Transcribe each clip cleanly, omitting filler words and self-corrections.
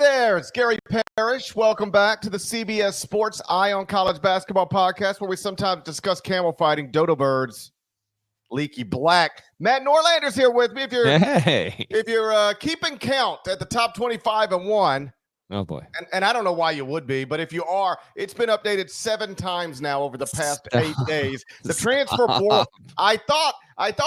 there, it's Gary Parrish. Welcome back to the CBS Sports Eye on College Basketball podcast, where we sometimes discuss camel fighting, dodo birds, leaky black. Matt Norlander's here with me. If you're keeping count at the top 25 and 1. Oh boy. And I don't know why you would be, but if you are, it's been updated 7 times now over the past 8 days. The transfer portal. I thought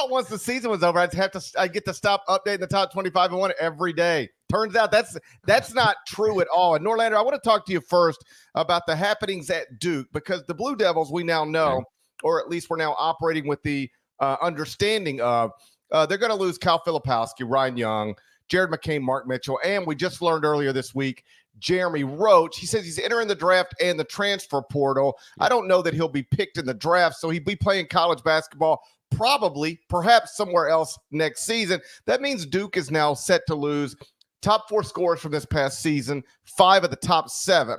once the season was over, I'd get to stop updating the top 25 and 1 every day. Turns out that's not true at all. And Norlander, I want to talk to you first about the happenings at Duke, because the Blue Devils, we now know, or at least we're now operating with the understanding of, they're going to lose Kyle Filipowski, Ryan Young, Jared McCain, Mark Mitchell, and we just learned earlier this week, Jeremy Roach. He says he's entering the draft and the transfer portal. I don't know that he'll be picked in the draft, so he'd be playing college basketball perhaps somewhere else next season. That means Duke is now set to lose top 4 scorers from this past season, 5 of the top 7.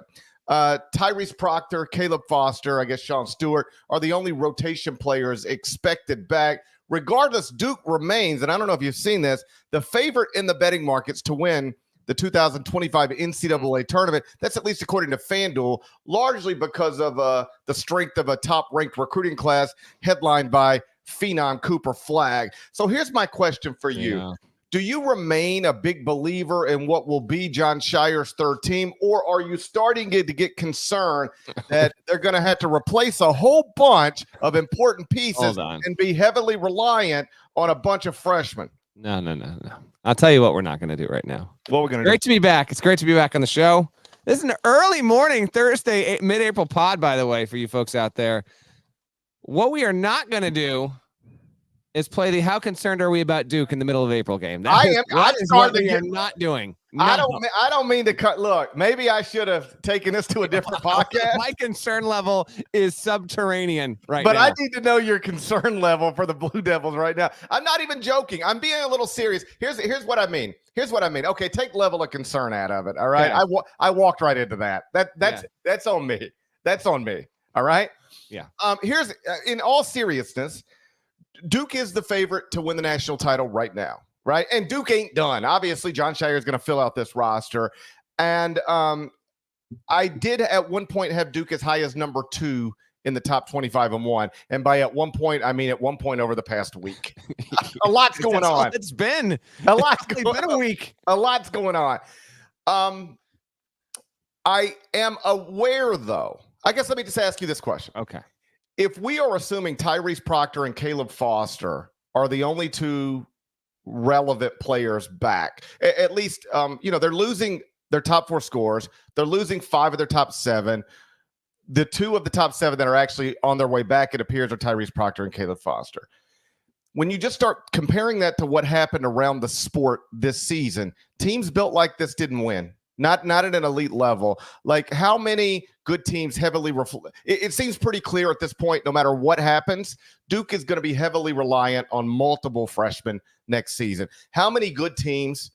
Tyrese Proctor, Caleb Foster, I guess Sean Stewart are the only rotation players expected back. Regardless, Duke remains, and I don't know if you've seen this, the favorite in the betting markets to win the 2025 NCAA tournament. That's at least according to FanDuel, largely because of the strength of a top-ranked recruiting class headlined by Phenom Cooper Flagg. So here's my question for you. Yeah. Do you remain a big believer in what will be Jon Scheyer's third team, or are you starting to get concerned that they're going to have to replace a whole bunch of important pieces and be heavily reliant on a bunch of freshmen? No. I'll tell you what we're not going to do right now. What we're going to do? Great to be back. It's great to be back on the show. This is an early morning Thursday, mid-April pod, by the way, for you folks out there. What we are not going to do is play the "How concerned are we about Duke" in the middle of April game. That is what we are not doing. No. I don't mean to cut. Look, maybe I should have taken this to a different podcast. My concern level is subterranean now. But I need to know your concern level for the Blue Devils right now. I'm not even joking. I'm being a little serious. Here's what I mean. Okay, take level of concern out of it. All right. Yeah. I walked right into that. That's on me. That's on me. All right. Yeah. Here's in all seriousness, Duke is the favorite to win the national title right now, right? And Duke ain't done. Obviously, Jon Scheyer is going to fill out this roster. And I did at one point have Duke as high as number 2 in the top 25 and 1. And by at one point, I mean at one point over the past week. A lot's going on. It's been a lot's going been a week. A lot's going on. I am aware, though. I guess let me just ask you this question. Okay. If we are assuming Tyrese Proctor and Caleb Foster are the only 2 relevant players back, at least, they're losing their top 4 scorers. They're losing 5 of their top 7. The 2 of the top 7 that are actually on their way back, it appears, are Tyrese Proctor and Caleb Foster. When you just start comparing that to what happened around the sport this season, teams built like this didn't win. Not at an elite level. Like, how many good teams heavily it seems pretty clear at this point, no matter what happens, Duke is going to be heavily reliant on multiple freshmen next season. How many good teams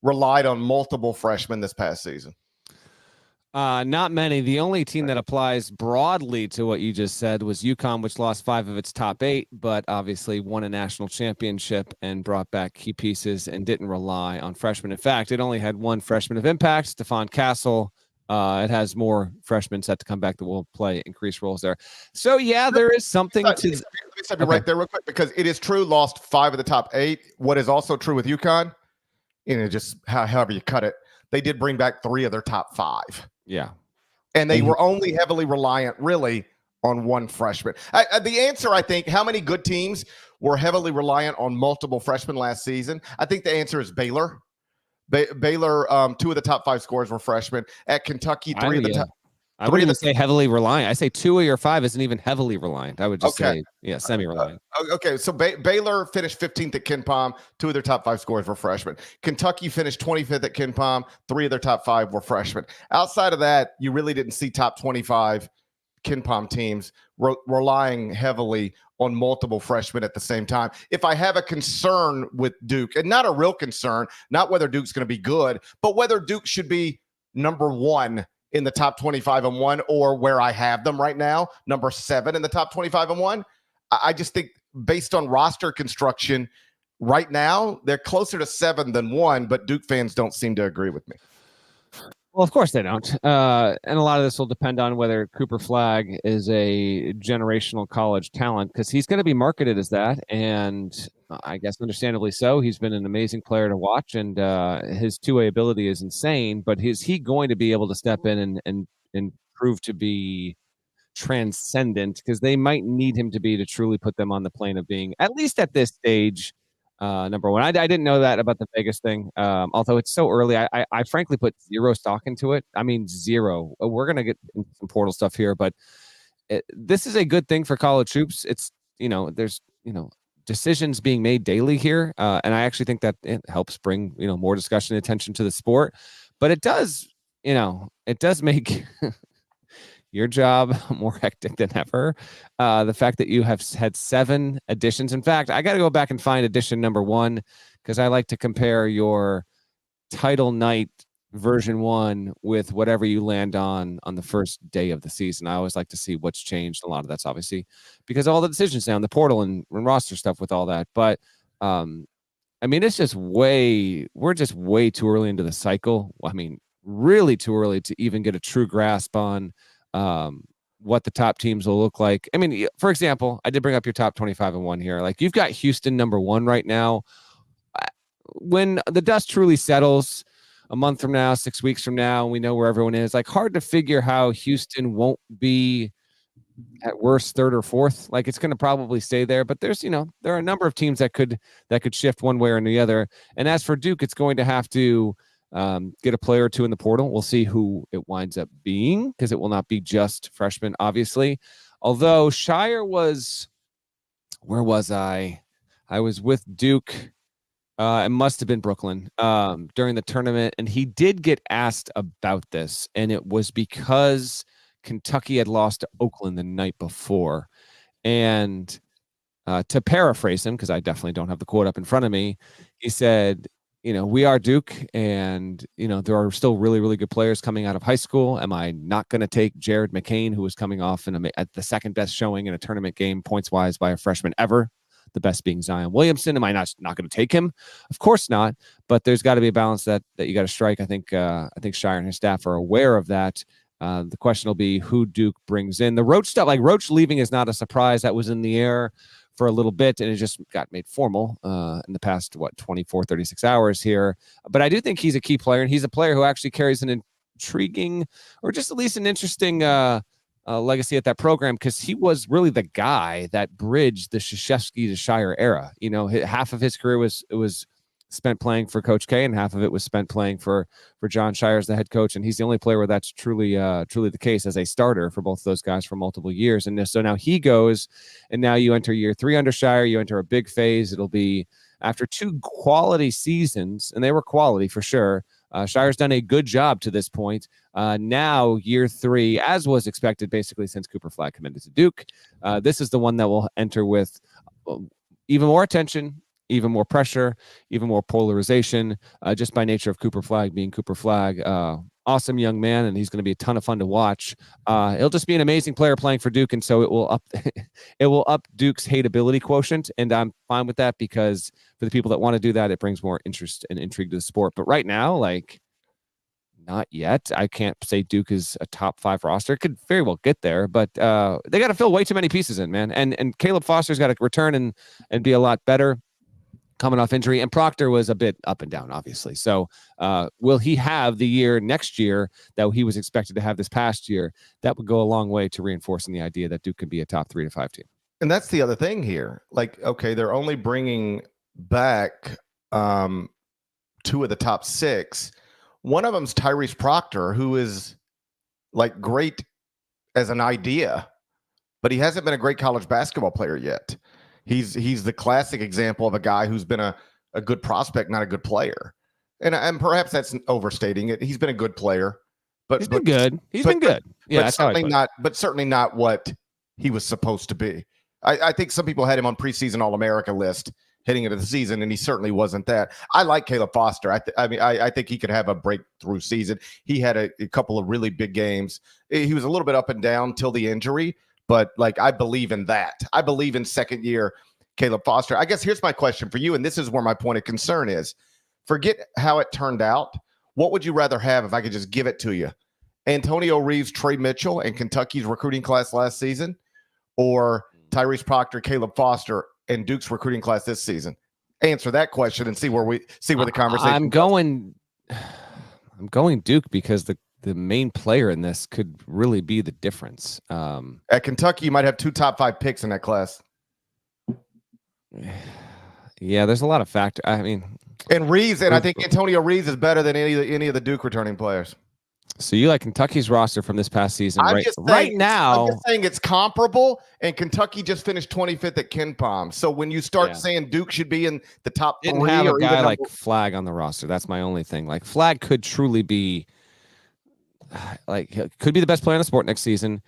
relied on multiple freshmen this past season? Not many. The only team that applies broadly to what you just said was UConn, which lost 5 of its top 8, but obviously won a national championship and brought back key pieces and didn't rely on freshmen. In fact, it only had 1 freshman of impact, Stephon Castle. It has more freshmen set to come back that will play increased roles there. So, yeah, there is something to... Let me stop you right there real quick, because it is true, lost 5 of the top 8. What is also true with UConn, just however you cut it, they did bring back 3 of their top 5. Yeah. And they were only heavily reliant, really, on 1 freshman. The answer, I think, how many good teams were heavily reliant on multiple freshmen last season? I think the answer is Baylor. Baylor, 2 of the top 5 scorers were freshmen. At Kentucky, 3 of the top. I wouldn't even say heavily reliant. I say 2 of your 5 isn't even heavily reliant. I would just say, semi-reliant. Okay, so Baylor finished 15th at KenPom. 2 of their top 5 scorers were freshmen. Kentucky finished 25th at KenPom. 3 of their top 5 were freshmen. Outside of that, you really didn't see top 25 KenPom teams relying heavily on multiple freshmen at the same time. If I have a concern with Duke, and not a real concern, not whether Duke's going to be good, but whether Duke should be number 1 in the top 25 and 1, or where I have them right now, number 7 in the top 25 and 1. I just think based on roster construction right now, they're closer to 7 than 1, but Duke fans don't seem to agree with me. Well, of course they don't. And a lot of this will depend on whether Cooper Flagg is a generational college talent, because he's going to be marketed as that. And I guess understandably so. He's been an amazing player to watch, and his two-way ability is insane. But is he going to be able to step in and prove to be transcendent? Because they might need him to be to truly put them on the plane of being, at least at this stage, number one. I didn't know that about the Vegas thing, although it's so early. I frankly put zero stock into it. I mean, zero. We're going to get into some portal stuff here, but this is a good thing for college hoops. It's, there's, decisions being made daily here. And I actually think that it helps bring, more discussion and attention to the sport. But it does, it does make your job more hectic than ever. The fact that you have had 7 editions. In fact, I got to go back and find edition number 1, because I like to compare your title night version 1 with whatever you land on the first day of the season. I always like to see what's changed. A lot of that's obviously because of all the decisions now in the portal and roster stuff with all that. But I mean, we're just way too early into the cycle. I mean, really too early to even get a true grasp on what the top teams will look like. I mean, for example, I did bring up your top 25-1 here. Like, you've got Houston number 1 right now. When the dust truly settles a month from now, 6 weeks from now, and we know where everyone is, like, hard to figure how Houston won't be at worst 3rd or 4th. Like, it's going to probably stay there, but there's, there are a number of teams that could shift one way or the other. And as for Duke, it's going to have to get a player or 2 in the portal. We'll see who it winds up being, because it will not be just freshmen, obviously. Although Shire was, where was I? I was with Duke. It must have been Brooklyn during the tournament, and he did get asked about this, and it was because Kentucky had lost to Oakland the night before. And to paraphrase him, because I definitely don't have the quote up in front of me, he said, we are Duke, and, there are still really, really good players coming out of high school. Am I not going to take Jared McCain, who was coming off at the second best showing in a tournament game points-wise by a freshman ever, the best being Zion Williamson? Am I not going to take him? Of course not. But there's got to be a balance that you got to strike. I think Shire and his staff are aware of that. The question will be who Duke brings in. The Roach stuff, like Roach leaving, is not a surprise. That was in the air for a little bit, and it just got made formal in the past, 24, 36 hours here. But I do think he's a key player, and he's a player who actually carries an intriguing, or just at least an interesting legacy at that program, because he was really the guy that bridged the Krzyzewski to Shire era. Half of his career was spent playing for Coach K, and half of it was spent playing for John Shire as the head coach. And he's the only player where that's truly the case as a starter for both of those guys for multiple years. And so now he goes, and now you enter year 3 under Shire. You enter a big phase. It'll be after 2 quality seasons, and they were quality for sure. Shire's done a good job to this point. Now year 3, as was expected, basically since Cooper Flagg committed to Duke, this is the one that will enter with even more attention, even more pressure, even more polarization, just by nature of Cooper Flagg being Cooper Flagg. Awesome young man, and he's going to be a ton of fun to watch. It'll just be an amazing player playing for Duke, and so it will up Duke's hateability quotient, and I'm fine with that, because for the people that want to do that, it brings more interest and intrigue to the sport. But right now, like, not yet. I can't say Duke is a top 5 roster. It could very well get there, but they got to fill way too many pieces in, man. And Caleb Foster's got to return and be a lot better, coming off injury, and Proctor was a bit up and down, obviously. So will he have the year next year that he was expected to have this past year? That would go a long way to reinforcing the idea that Duke could be a top 3 to 5 team. And that's the other thing here. Like, okay, they're only bringing back 2 of the top 6. One of them's Tyrese Proctor, who is like great as an idea, but he hasn't been a great college basketball player yet. He's the classic example of a guy who's been a good prospect, not a good player. And perhaps that's overstating it. He's been a good player, but he's been good. He's been good. Yeah, but certainly not what he was supposed to be. I think some people had him on preseason All-America list heading into the season, and he certainly wasn't that. I like Caleb Foster. I think he could have a breakthrough season. He had a couple of really big games. He was a little bit up and down till the injury, but like, I believe in that. I believe in second year Caleb Foster. I guess here's my question for you, and this is where my point of concern is. Forget how it turned out. what would you rather have if I could just give it to you? Antonio Reeves, Trey Mitchell, and Kentucky's recruiting class last season, or Tyrese Proctor, Caleb Foster, and Duke's recruiting class this season? Answer that question and see where the conversation. I'm going Duke because the main player in this could really be the difference. At Kentucky, you might have 2 top 5 picks in that class. Yeah, there's a lot of factors. I mean, and Reeves, and I think Antonio Reeves is better than any of the Duke returning players. So you like Kentucky's roster from this past season, right? Right now, I'm just saying it's comparable, and Kentucky just finished 25th at KenPom. So when you start saying Duke should be in the top 3, didn't have a guy like Flagg on the roster. That's my only thing. Like Flagg could truly be, could be the best player in the sport next season,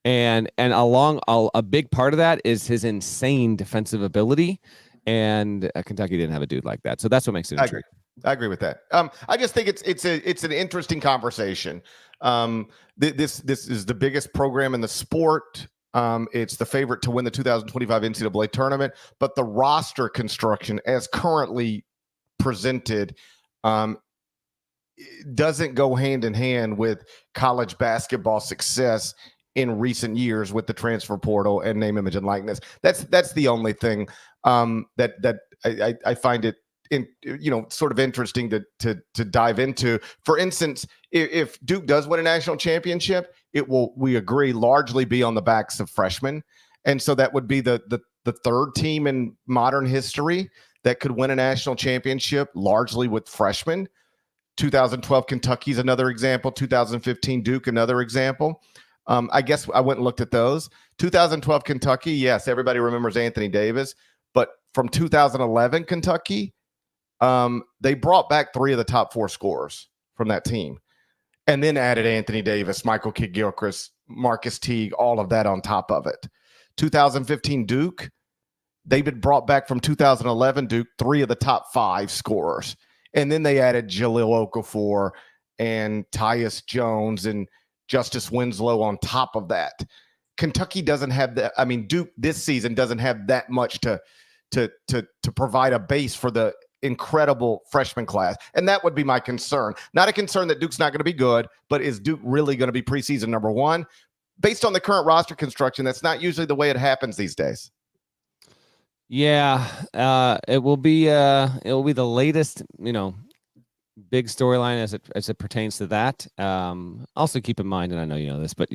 and along a big part of that is his insane defensive ability, and Kentucky didn't have a dude like that. So that's what makes it intriguing. I agree with that. I just think it's an interesting conversation. This is the biggest program in the sport. It's the favorite to win the 2025 NCAA tournament, but the roster construction as currently presented doesn't go hand in hand with college basketball success in recent years with the transfer portal and name, image, and likeness. That's the only thing that I find it sort of interesting to dive into. For instance, if Duke does win a national championship, it will, we agree, largely be on the backs of freshmen. And so that would be the third team in modern history that could win a national championship largely with freshmen. 2012 Kentucky's another example. 2015 Duke, another example. I guess I went and looked at those. 2012 Kentucky, yes, everybody remembers Anthony Davis. But from 2011 Kentucky, they brought back 3 of the top 4 scorers from that team and then added Anthony Davis, Michael Kidd-Gilchrist, Marcus Teague, all of that on top of it. 2015 Duke, they've been brought back from 2011 Duke, 3 of the top 5 scorers. And then they added Jahlil Okafor and Tyus Jones and Justice Winslow on top of that. Kentucky doesn't have that. I mean, Duke this season doesn't have that much to provide a base for the incredible freshman class. And that would be my concern. Not a concern that Duke's not going to be good, but is Duke really going to be preseason number 1? Based on the current roster construction, that's not usually the way it happens these days. Yeah, it will be the latest, big storyline as it pertains to that. Also keep in mind, and I know you know this, but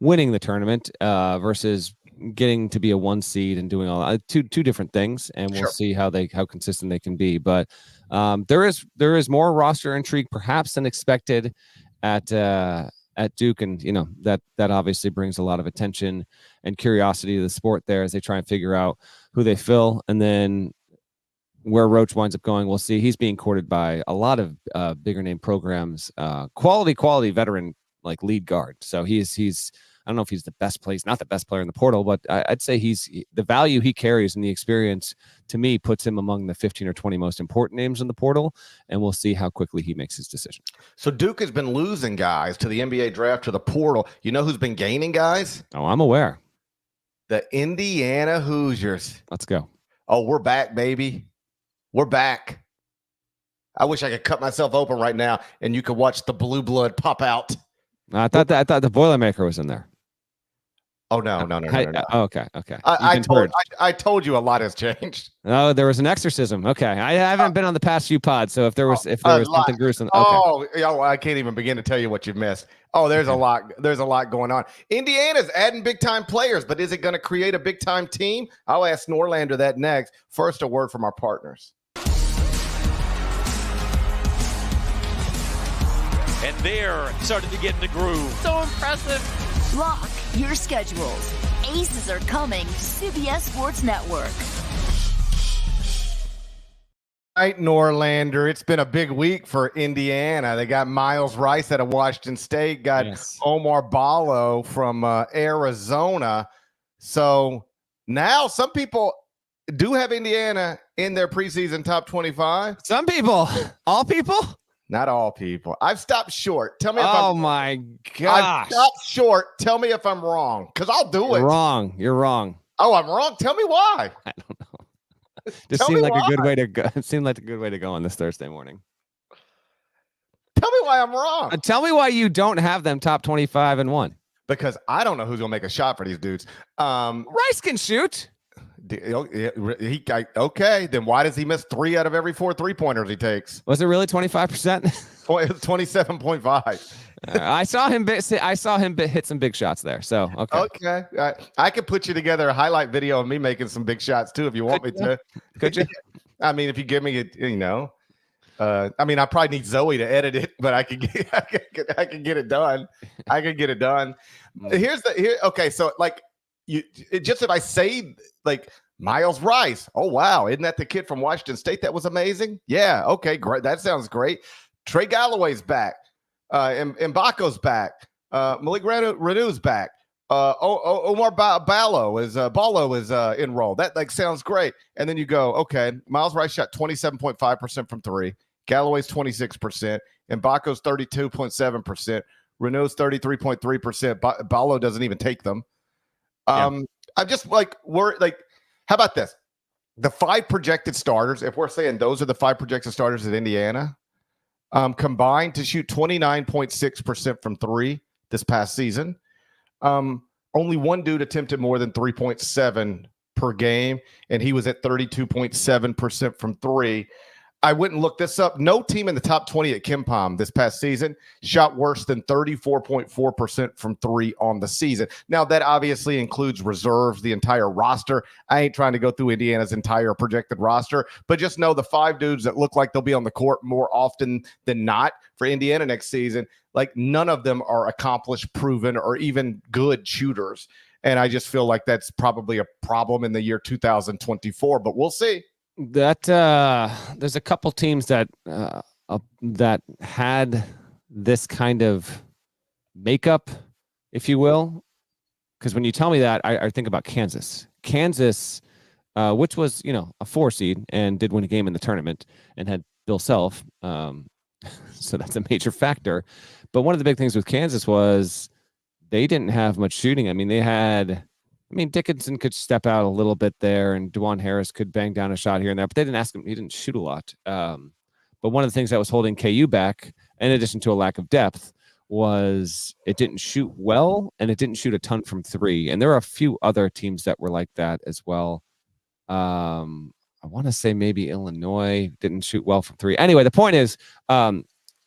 winning the tournament versus getting to be a 1 seed and doing all two different things, and we'll see how consistent they can be. But there is more roster intrigue perhaps than expected at Duke, and that obviously brings a lot of attention and curiosity to the sport there as they try and figure out who they fill, and then where Roach winds up going, we'll see. He's being courted by a lot of bigger name programs, quality veteran like lead guard. So he's I don't know if he's the best player. He's not the best player in the portal, but I'd say the value he carries and the experience, to me, puts him among the 15 or 20 most important names in the portal, and we'll see how quickly he makes his decision. So Duke has been losing guys to the NBA draft, to the portal. You know who's been gaining guys? Oh, I'm aware. The Indiana Hoosiers. Let's go. Oh, we're back, baby. We're back. I wish I could cut myself open right now and you could watch the blue blood pop out. I thought the Boilermaker was in there. Oh, no. Okay. I told you a lot has changed. Oh, there was an exorcism. Okay. I haven't been on the past few pods, so if there was something gruesome. Okay. I can't even begin to tell you what you've missed. Oh, there's a lot going on. Indiana's adding big-time players, but is it going to create a big-time team? I'll ask Norlander that next. First, a word from our partners. And they're starting to get in the groove. So impressive. Block your schedules. Aces are coming to CBS Sports Network. All right, Norlander. It's been a big week for Indiana. They got Myles Rice out of Washington State, got Oumar Ballo from Arizona. So now some people do have Indiana in their preseason top 25. Some people. All people? Not all people. I've stopped short. Tell me if I'm my gosh. I've stopped short. Tell me if I'm wrong, because I'll do it. You're wrong. Oh, I'm wrong? Tell me why. I don't know. Just seemed like a good way to go. It seemed like a good way to go on this Thursday morning. why I'm wrong. Tell me why you don't have them top 25 and 1. Because I don't know who's gonna make a shot for these dudes. Rice can shoot. Okay, then why does he miss 3 out of every 4 3-pointers he takes? Was it really 25%? 27.5. I saw him hit some big shots there. So okay. I could put you together a highlight video of me making some big shots too if you want me to. Could you? I mean, if you give me it, I mean, I probably need Zoe to edit it, but I can get it done. I can get it done. Okay, so like if I say like Myles Rice, oh wow, isn't that the kid from Washington State that was amazing? Yeah, okay, great. That sounds great. Trey Galloway's back. Mbako's back. Malik Renew's back. Oumar Ballo is enrolled. That like sounds great. And then you go, okay, Myles Rice shot 27.5% from 3. Galloway's 26%. Mbako's 32.7%. Renew's 33.3%. Ballo doesn't even take them. I'm just like, how about this? The 5 projected starters, if we're saying those are the 5 projected starters at Indiana, combined to shoot 29.6% from 3 this past season. Only one dude attempted more than 3.7 per game, and he was at 32.7% from 3. I wouldn't look this up. No team in the top 20 at KenPom this past season shot worse than 34.4% from 3 on the season. Now, that obviously includes reserves, the entire roster. I ain't trying to go through Indiana's entire projected roster, but just know the 5 dudes that look like they'll be on the court more often than not for Indiana next season, like none of them are accomplished, proven, or even good shooters. And I just feel like that's probably a problem in the year 2024, but we'll see. That there's a couple teams that had this kind of makeup, if you will, because when you tell me that, I think about Kansas, which was a 4 seed and did win a game in the tournament and had Bill Self, so that's a major factor. But one of the big things with Kansas was they didn't have much shooting. I mean, Dickinson could step out a little bit there, and DeJuan Harris could bang down a shot here and there, but they didn't ask him. He didn't shoot a lot. But one of the things that was holding KU back, in addition to a lack of depth, was it didn't shoot well, and it didn't shoot a ton from 3. And there are a few other teams that were like that as well. I want to say maybe Illinois didn't shoot well from 3. Anyway, the point is,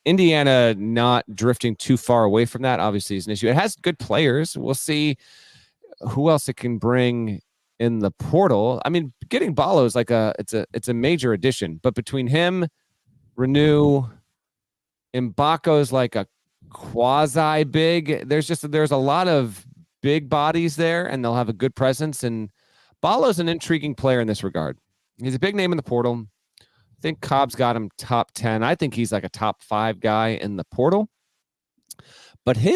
Indiana not drifting too far away from that obviously is an issue. It has good players. We'll see who else it can bring in the portal. I mean, getting Ballo is like it's a major addition, but between him, Renew, Mbako's like a quasi big. There's a lot of big bodies there, and they'll have a good presence. And Ballo's an intriguing player in this regard. He's a big name in the portal. I think Cobb's got him top 10. I think he's like a top 5 guy in the portal. But he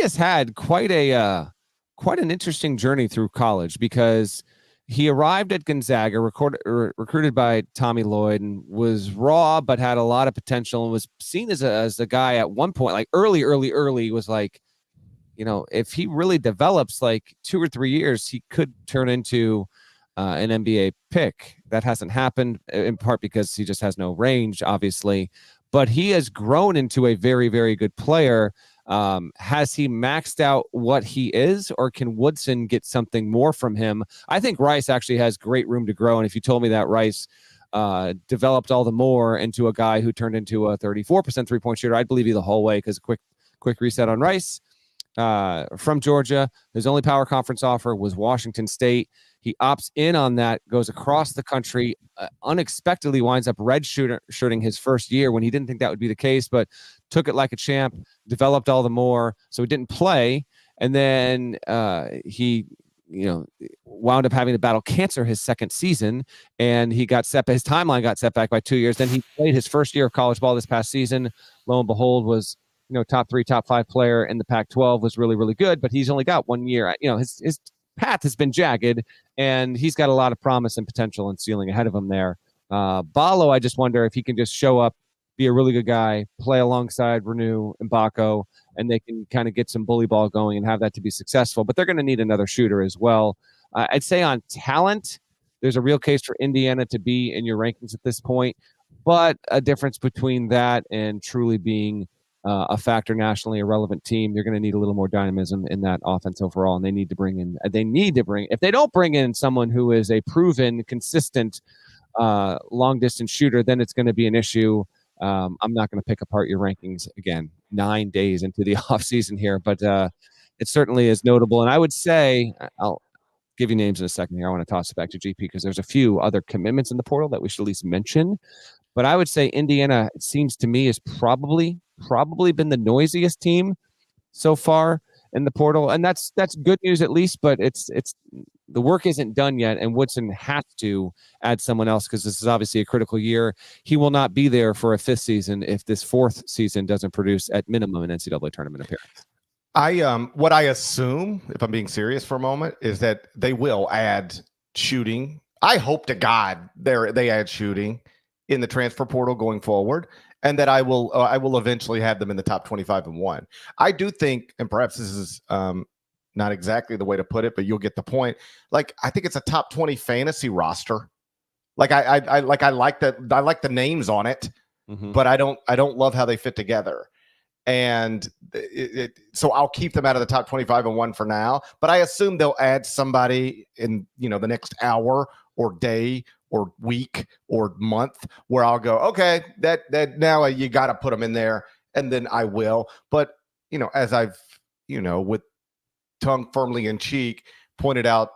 has had quite an interesting journey through college, because he arrived at Gonzaga, recruited by Tommy Lloyd, and was raw, but had a lot of potential, and was seen as a guy at one point, like early, was like, if he really develops like 2 or 3 years, he could turn into an NBA pick. That hasn't happened, in part because he just has no range, obviously, but he has grown into a very, very good player. Has he maxed out what he is, or can Woodson get something more from him? I think Rice actually has great room to grow. And if you told me that Rice developed all the more into a guy who turned into a 34% 3-point shooter, I'd believe you the whole way, because quick reset on Rice. From Georgia, his only power conference offer was Washington State. He opts in on that, goes across the country, unexpectedly winds up redshirting his first year when he didn't think that would be the case, but took it like a champ, developed all the more. So he didn't play. And then he wound up having to battle cancer his second season, and his timeline got set back by 2 years. Then he played his first year of college ball this past season. Lo and behold, was top 3, top 5 player in the Pac-12, was really, really good, but he's only got 1 year. His path has been jagged, and he's got a lot of promise and potential and ceiling ahead of him there. Ballo, I just wonder if he can just show up, be a really good guy, play alongside Renew and Mbako, and they can kind of get some bully ball going and have that to be successful. But they're going to need another shooter as well. I'd say on talent, there's a real case for Indiana to be in your rankings at this point, but a difference between that and truly being a factor nationally, a relevant team. You're going to need a little more dynamism in that offense overall, and they need to bring in. If they don't bring in someone who is a proven, consistent, long distance shooter, then it's going to be an issue. I'm not going to pick apart your rankings again 9 days into the offseason here, but it certainly is notable. And I would say, I'll give you names in a second here. I want to toss it back to GP because there's a few other commitments in the portal that we should at least mention. But I would say Indiana, it seems to me, has probably been the noisiest team so far in the portal, and that's good news at least. But it's the work isn't done yet, and Woodson has to add someone else because this is obviously a critical year. He will not be there for a 5th season if this 4th season doesn't produce at minimum an NCAA tournament appearance. What I assume, if I'm being serious for a moment, is that they will add shooting. I hope to God they add shooting in the transfer portal going forward, and that I will eventually have them in the top 25-1. I do think, and perhaps this is not exactly the way to put it, but you'll get the point. Like, I think it's a top 20 fantasy roster. Like I like the names on it, but I don't love how they fit together. And so I'll keep them out of the top 25-1 for now, but I assume they'll add somebody in, the next hour or day or week or month where I'll go, okay, that now you got to put them in there, and then I will. But, as I've, with tongue firmly in cheek, pointed out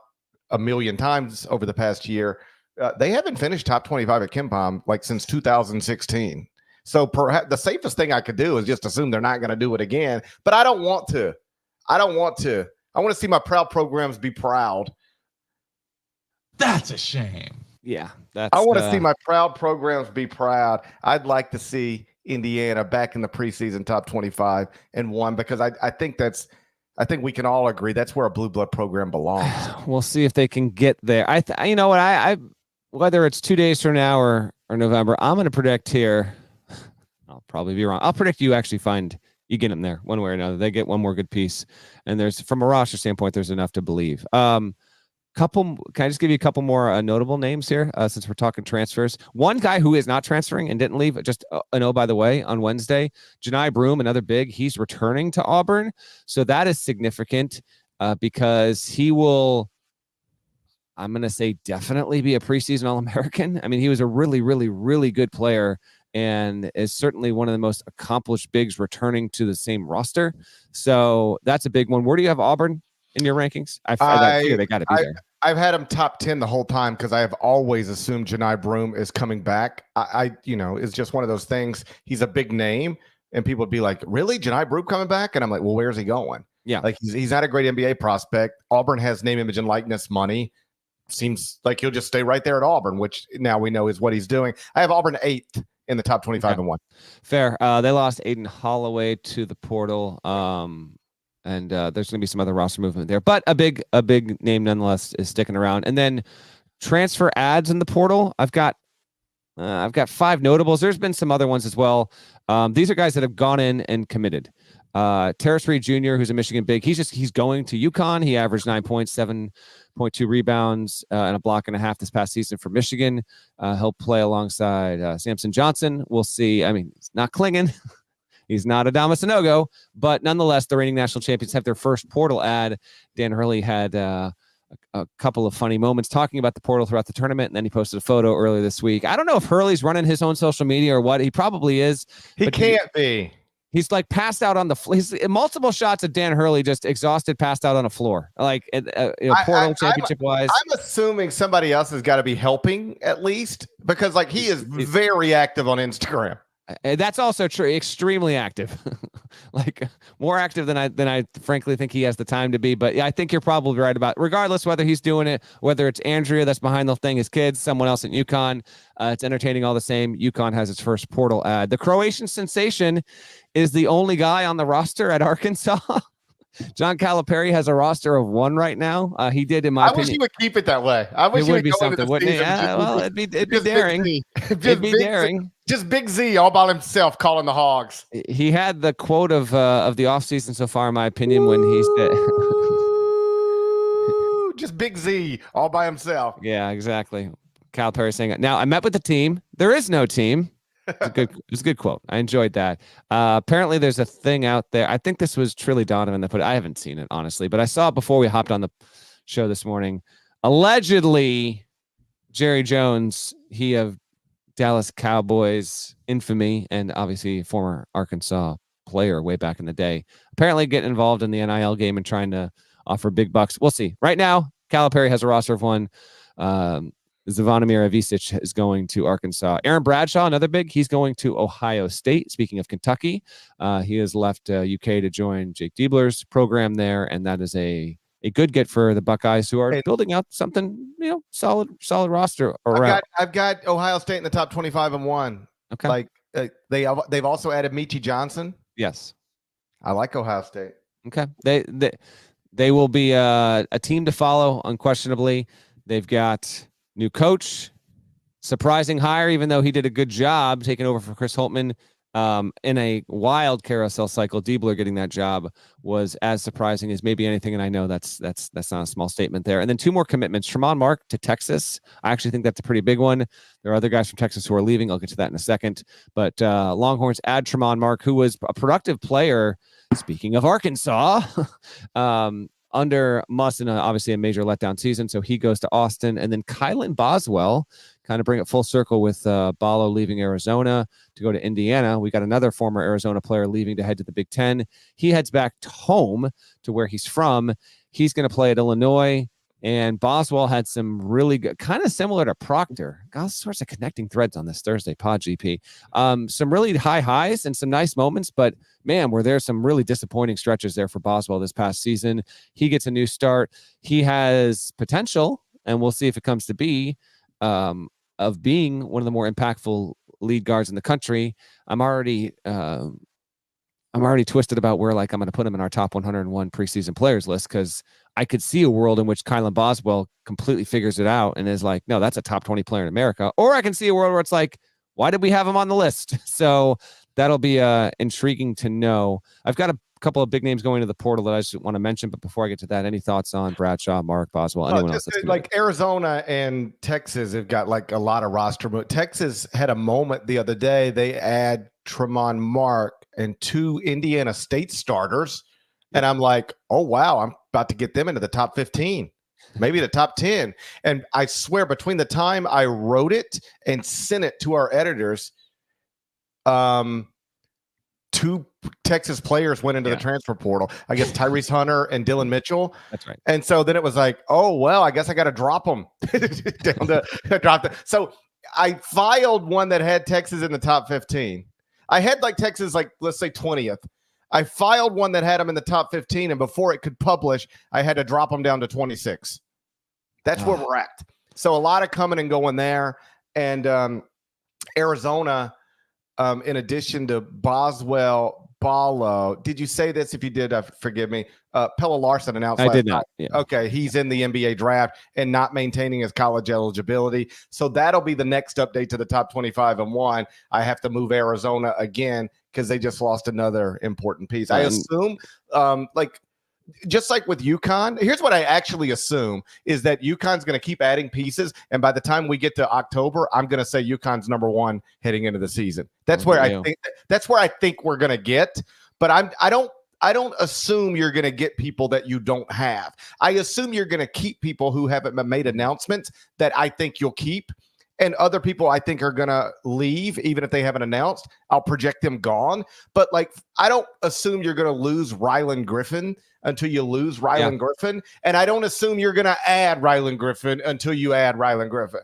a million times over the past year, they haven't finished top 25 at KenPom like since 2016. So perhaps the safest thing I could do is just assume they're not going to do it again. But I don't want to. I want to see my proud programs be proud. That's a shame. Yeah. I want to see my proud programs be proud. I'd like to see Indiana back in the preseason top 25-1 because I think we can all agree that's where a blue blood program belongs. We'll see if they can get there. You know what? I whether it's 2 days from now or November, I'm going to predict here. I'll probably be wrong. I'll predict you get them there one way or another. They get one more good piece, and there's, from a roster standpoint, there's enough to believe. Can I just give you a couple more notable names here since we're talking transfers? One guy who is not transferring and didn't leave, just by the way, on Wednesday, Janai Broome, another big, he's returning to Auburn. So that is significant because he will, I'm going to say, definitely be a preseason All-American. I mean, he was a really, really, really good player and is certainly one of the most accomplished bigs returning to the same roster. So that's a big one. Where do you have Auburn in your rankings? I figure they got to be there. I've had him top 10 the whole time because I have always assumed Janai Broome is coming back. It's just one of those things. He's a big name, and people would be like, really? Janai Broome coming back? And I'm like, well, where's he going? Yeah. Like, he's not a great NBA prospect. Auburn has name, image, and likeness money. Seems like he'll just stay right there at Auburn, which now we know is what he's doing. I have Auburn 8th in the top 25-1. Fair. They lost Aiden Holloway to the portal. And there's going to be some other roster movement there, but a big name nonetheless is sticking around. And then transfer ads in the portal. I've got 5 notables. There's been some other ones as well. These are guys that have gone in and committed. Terrace Reed Jr., who's a Michigan big, he's going to UConn. He averaged 9 points, 7.2 rebounds, and a block and a half this past season for Michigan. He'll play alongside Samson Johnson. We'll see. I mean, it's not Klingon. He's not Adama Sanogo, but nonetheless, the reigning national champions have their first portal ad. Dan Hurley had a couple of funny moments talking about the portal throughout the tournament, and then he posted a photo earlier this week. I don't know if Hurley's running his own social media or what. He probably is. He can't be. He's like passed out on the floor. He's multiple shots of Dan Hurley just exhausted, passed out on the floor. Like portal championship wise. I'm assuming somebody else has got to be helping at least because like he is very active on Instagram. That's also true. Extremely active, like more active than I frankly think he has the time to be. But yeah, I think you're probably right about. Regardless whether he's doing it, whether it's Andrea that's behind the thing, his kids, someone else at UConn, it's entertaining all the same. UConn has its first portal ad. The Croatian sensation is the only guy on the roster at Arkansas. John Calipari has a roster of 1 right now. He did, in my opinion. I wish he would keep it that way. I wish it would be something, wouldn't it? Yeah, well, it'd be daring. It'd be daring. Just Big Z all by himself calling the Hogs. He had the quote of the offseason so far, in my opinion, when he said just Big Z all by himself. Yeah, exactly. Calipari saying it. Now, I met with the team. There is no team. It's a good quote. I enjoyed that. Apparently, there's a thing out there. I think this was Trilly Donovan that put it. I haven't seen it, honestly, but I saw it before we hopped on the show this morning. Allegedly, Jerry Jones, he of Dallas Cowboys infamy and obviously former Arkansas player way back in the day, apparently getting involved in the NIL game and trying to offer big bucks. We'll see. Right now, Calipari has a roster of one. Zvonimir Avicic is going to Arkansas. Aaron Bradshaw, another big, he's going to Ohio State. Speaking of Kentucky, he has left UK to join Jake Diebler's program there, and that is a good get for the Buckeyes, who are building out something, solid roster around. I've got Ohio State in the top 25 and 1. Okay, like they've also added Michi Johnson. Yes, I like Ohio State. Okay, they will be a team to follow, unquestionably. They've got new coach, surprising hire, even though he did a good job taking over for Chris Holtmann in a wild carousel cycle. Diebler getting that job was as surprising as maybe anything, and I know that's not a small statement there. And then 2 more commitments: Tremont Mark to Texas. I actually think that's a pretty big one. There are other guys from Texas who are leaving. I'll get to that in a second. But Longhorns add Tremont Mark, who was a productive player. Speaking of Arkansas, under Muss in obviously a major letdown season. So he goes to Austin. And then Kylan Boswell, kind of bring it full circle with Ballo leaving Arizona to go to Indiana. We got another former Arizona player leaving to head to the Big Ten. He heads back home to where he's from. He's going to play at Illinois. And Boswell had some really good, kind of similar to Proctor. Got all sorts of connecting threads on this Thursday pod, GP. Some really high highs and some nice moments, but man, were there some really disappointing stretches there for Boswell this past season. He gets a new start. He has potential, and we'll see if it comes to be, of being one of the more impactful lead guards in the country. I'm already twisted about where I'm going to put him in our top 101 preseason players list, because I could see a world in which Kylan Boswell completely figures it out and is like, no, that's a top 20 player in America. Or I can see a world where it's like, why did we have him on the list? So that'll be intriguing to know. I've got a couple of big names going to the portal that I just want to mention, but before I get to that, any thoughts on Bradshaw, Mark, Boswell, anyone else? Like Arizona and Texas have got like a lot of roster. But Texas had a moment the other day. They add Tremont Mark and 2 Indiana State starters. And I'm like, oh, wow, I'm about to get them into the top 15, maybe the top 10. And I swear, between the time I wrote it and sent it to our editors, 2 Texas players went into the transfer portal. I guess Tyrese Hunter and Dylan Mitchell. That's right. And so then it was like, oh, well, I guess I got to drop them. So I filed one that had Texas in the top 15. I had like Texas, like, let's say 20th. I filed one that had them in the top 15, and before it could publish, I had to drop them down to 26. That's where we're at. So a lot of coming and going there. And Arizona, in addition to Boswell, Ballo, did you say this? If you did, forgive me. Pella Larson announced I did not. Yeah. Okay, he's in the NBA draft and not maintaining his college eligibility. So that'll be the next update to the top 25 and 1. I have to move Arizona again because they just lost another important piece. I assume, just like with UConn, here's what I actually assume is that UConn's going to keep adding pieces, and by the time we get to October, I'm going to say UConn's number 1 heading into the season. That's where I think. That's where I think we're going to get. But I don't assume you're going to get people that you don't have. I assume you're going to keep people who haven't made announcements that I think you'll keep. And other people I think are going to leave, even if they haven't announced. I'll project them gone. But, I don't assume you're going to lose Rylan Griffin until you lose Rylan Griffin. And I don't assume you're going to add Rylan Griffin until you add Rylan Griffin.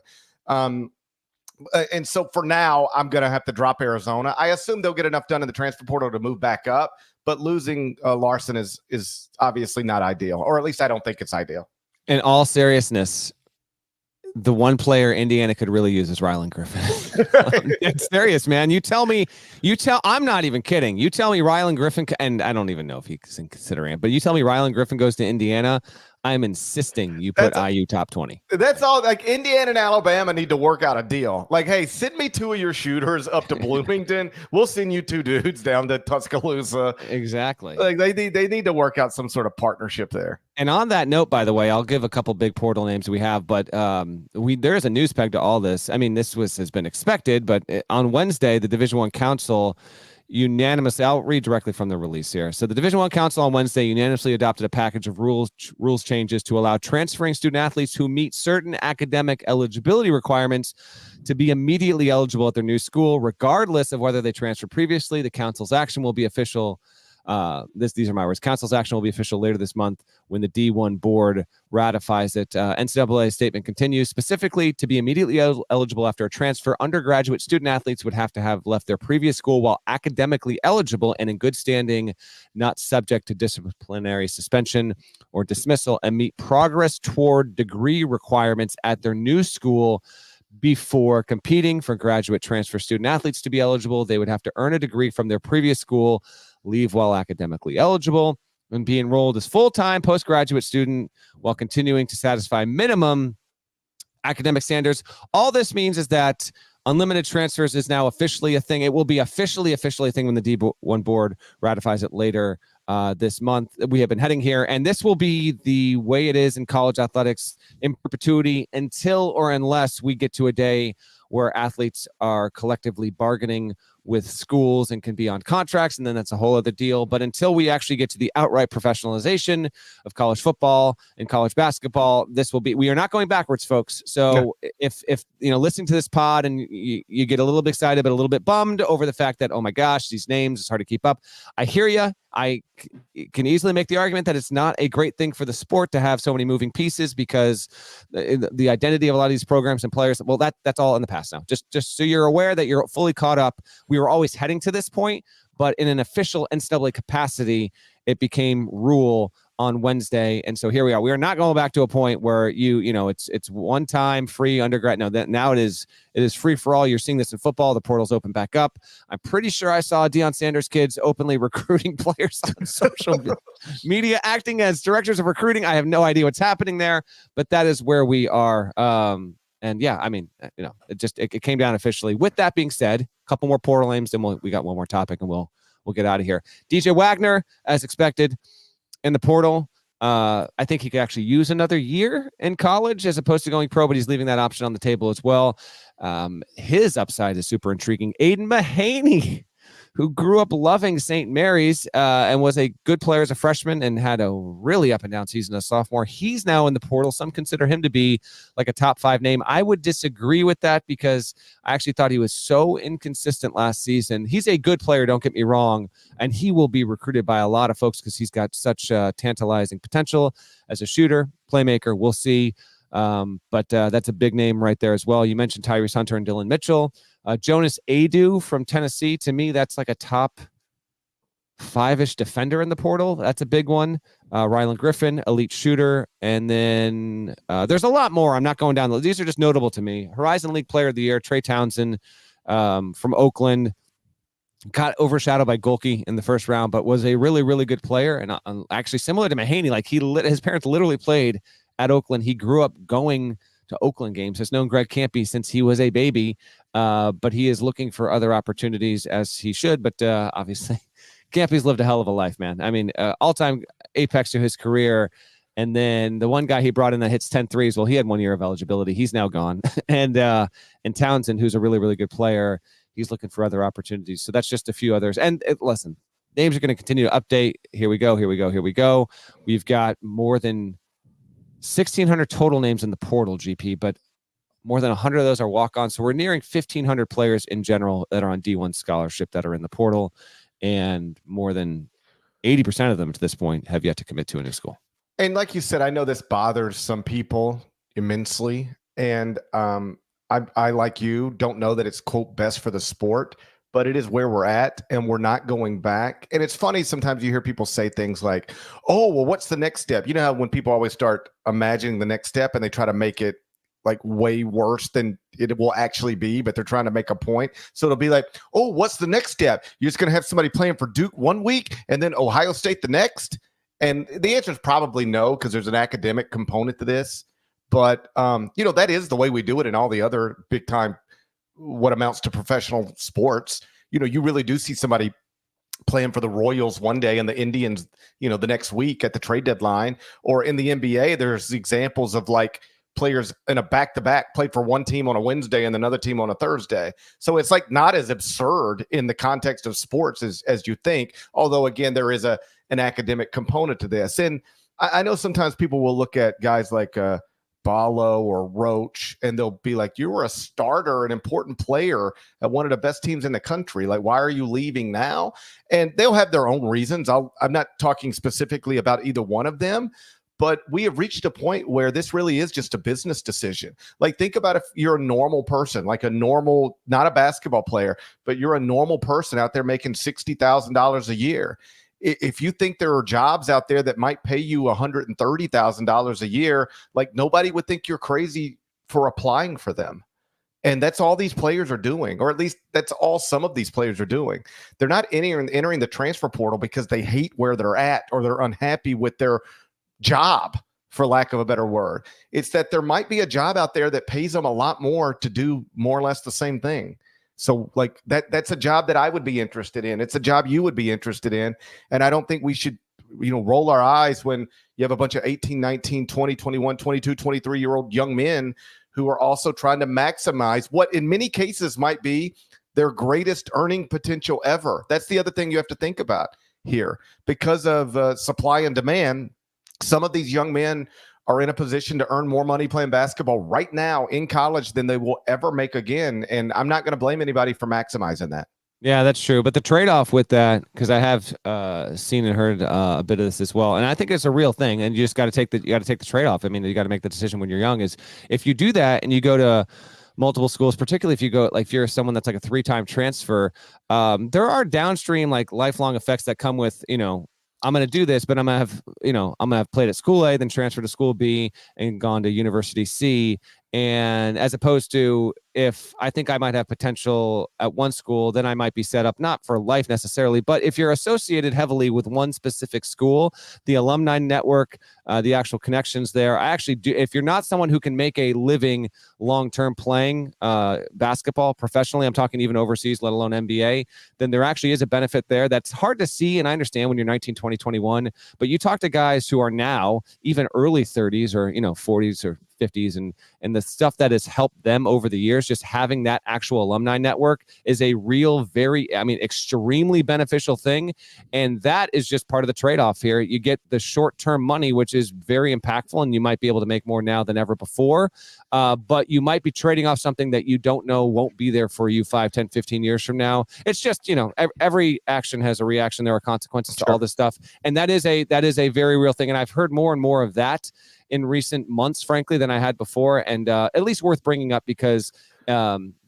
And so for now, I'm going to have to drop Arizona. I assume they'll get enough done in the transfer portal to move back up. But losing Larson is obviously not ideal, or at least I don't think it's ideal. In all seriousness, the one player Indiana could really use is Rylan Griffin. It's serious, man. I'm not even kidding. You tell me Rylan Griffin, and I don't even know if he's considering it, but you tell me Rylan Griffin goes to Indiana. I'm insisting you put IU top 20. That's all. Like Indiana and Alabama need to work out a deal. Like, hey, send me 2 of your shooters up to Bloomington. We'll send you 2 dudes down to Tuscaloosa. Exactly. Like they need to work out some sort of partnership there. And on that note, by the way, I'll give a couple big portal names we have, but there is a news peg to all this. I mean, this has been expected, but on Wednesday, the Division I Council unanimously, I'll read directly from the release here. So the Division I Council on Wednesday unanimously adopted a package of rules changes to allow transferring student athletes who meet certain academic eligibility requirements to be immediately eligible at their new school, regardless of whether they transferred previously. The council's action will be official. These are my words. Council's action will be official later this month when the D1 board ratifies it. NCAA statement continues. Specifically, to be immediately eligible after a transfer, undergraduate student athletes would have to have left their previous school while academically eligible and in good standing, not subject to disciplinary suspension or dismissal, and meet progress toward degree requirements at their new school. Before competing for graduate transfer student athletes to be eligible, they would have to earn a degree from their previous school, leave while academically eligible, and be enrolled as full-time postgraduate student while continuing to satisfy minimum academic standards. All this means is that unlimited transfers is now officially a thing. It will be officially a thing when the D1 board ratifies it later this month. We have been heading here, and this will be the way it is in college athletics in perpetuity until or unless we get to a day where athletes are collectively bargaining with schools and can be on contracts, and then that's a whole other deal. But until we actually get to the outright professionalization of college football and college basketball, we are not going backwards, folks. So if listening to this pod and you get a little bit excited but a little bit bummed over the fact that, oh my gosh, these names, it's hard to keep up, I hear you. I can easily make the argument that it's not a great thing for the sport to have so many moving pieces, because the identity of a lot of these programs and players, well, that's all in the past now. Just so you're aware that you're fully caught up. We were always heading to this point, but in an official NCAA capacity, it became rule on Wednesday. And so here we are. We are not going back to a point where it's one time free undergrad. No, now it is free for all. You're seeing this in football. The portal's open back up. I'm pretty sure I saw Deion Sanders' kids openly recruiting players on social media, acting as directors of recruiting. I have no idea what's happening there, but that is where we are. And yeah, I mean, it came down officially. With that being said, a couple more portal names, then we got one more topic, and we'll get out of here. DJ Wagner, as expected, in the portal. I think he could actually use another year in college as opposed to going pro, but he's leaving that option on the table as well. His upside is super intriguing. Aiden Mahaney, who grew up loving St. Mary's and was a good player as a freshman and had a really up and down season as a sophomore. He's now in the portal. Some consider him to be like a top 5 name. I would disagree with that because I actually thought he was so inconsistent last season. He's a good player, don't get me wrong, and he will be recruited by a lot of folks because he's got such tantalizing potential as a shooter, playmaker. We'll see. But that's a big name right there as well. You mentioned Tyrese Hunter and Dylan Mitchell. Jonas Adu from Tennessee, to me, that's like a top 5-ish defender in the portal. That's a big one. Rylan Griffin, elite shooter. And then there's a lot more. I'm not going down. These are just notable to me. Horizon League Player of the Year, Trey Townsend from Oakland. Got overshadowed by Golke in the first round, but was a really, really good player. And actually similar to Mahaney, like his parents literally played at Oakland. He grew up going to Oakland games, has known Greg Campy since he was a baby, but he is looking for other opportunities, as he should. But obviously, Campy's lived a hell of a life, man. I mean, all-time apex to his career. And then the one guy he brought in that hits 10 threes, well, he had 1 year of eligibility. He's now gone. And Townsend, who's a really, really good player, he's looking for other opportunities. So that's just a few others. And listen, names are going to continue to update. Here we go. We've got more than 1,600 total names in the portal, GP, but more than 100 of those are walk-ons. So we're nearing 1,500 players in general that are on D1 scholarship that are in the portal, and more than 80% of them to this point have yet to commit to a new school. And like you said, I know this bothers some people immensely, and I like you, don't know that it's, quote, best for the sport, but it is where we're at, and we're not going back. And it's funny, sometimes you hear people say things like, oh, well, what's the next step? You know how when people always start imagining the next step and they try to make it like way worse than it will actually be, but they're trying to make a point. So it'll be like, oh, what's the next step? You're just going to have somebody playing for Duke 1 week and then Ohio State the next? And the answer is probably no, because there's an academic component to this. But, that is the way we do it in all the other big time, what amounts to professional sports. You really do see somebody playing for the Royals one day and the Indians, the next week at the trade deadline. Or in the NBA, there's examples of like players in a back-to-back played for one team on a Wednesday and another team on a Thursday. So it's like not as absurd in the context of sports as you think. Although, again, there is an academic component to this. And I know sometimes people will look at guys like Ballo or Roach, and they'll be like, you were a starter, an important player at one of the best teams in the country. Like, why are you leaving now? And they'll have their own reasons. I'm not talking specifically about either one of them, but we have reached a point where this really is just a business decision. Like, think about if you're a normal person, like a normal, not a basketball player, but you're a normal person out there making $60,000 a year. If you think there are jobs out there that might pay you $130,000 a year, like nobody would think you're crazy for applying for them. And that's all these players are doing, or at least that's all some of these players are doing. They're not entering the transfer portal because they hate where they're at or they're unhappy with their job, for lack of a better word. It's that there might be a job out there that pays them a lot more to do more or less the same thing. So like that's a job that I would be interested in. It's a job you would be interested in. And I don't think we should, roll our eyes when you have a bunch of 18, 19, 20, 21, 22, 23-year-old young men who are also trying to maximize what in many cases might be their greatest earning potential ever. That's the other thing you have to think about here. Because of supply and demand, some of these young men are in a position to earn more money playing basketball right now in college than they will ever make again. And I'm not going to blame anybody for maximizing that. Yeah, that's true. But the trade-off with that, because I have seen and heard a bit of this as well, and I think it's a real thing. And you just got to take the trade-off. I mean, you got to make the decision when you're young. Is if you do that and you go to multiple schools, particularly if you go, like if you're someone that's like a 3-time transfer, there are downstream like lifelong effects that come with, I'm going to do this, but I'm going to have played at school A, then transferred to school B and gone to university C. And as opposed to if I think I might have potential at one school, then I might be set up not for life necessarily, but if you're associated heavily with one specific school, the alumni network, the actual connections there, I actually do. If you're not someone who can make a living long-term playing basketball professionally, I'm talking even overseas, let alone NBA, then there actually is a benefit there that's hard to see. And I understand when you're 19, 20, 21, but you talk to guys who are now even early 30s or, 40s or 50s and the stuff that has helped them over the years, just having that actual alumni network is a real, extremely beneficial thing. And that is just part of the trade-off here. You get the short-term money, which is very impactful, and you might be able to make more now than ever before. But you might be trading off something that you don't know won't be there for you 5, 10, 15 years from now. It's just, every action has a reaction. There are consequences to all this stuff. And that is a very real thing. And I've heard more and more of that in recent months, frankly, than I had before. And at least worth bringing up because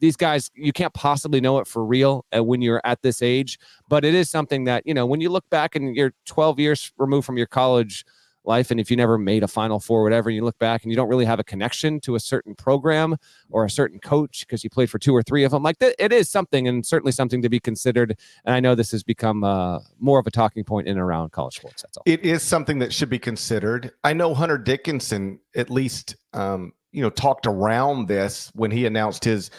these guys, you can't possibly know it for real when you're at this age. But it is something that, when you look back and you're 12 years removed from your college life, and if you never made a Final Four or whatever, and you look back and you don't really have a connection to a certain program or a certain coach because you played for 2 or 3 of them, like that, it is something, and certainly something to be considered. And I know this has become more of a talking point in and around college sports. That's all. It is something that should be considered. I know Hunter Dickinson at least, talked around this when he announced his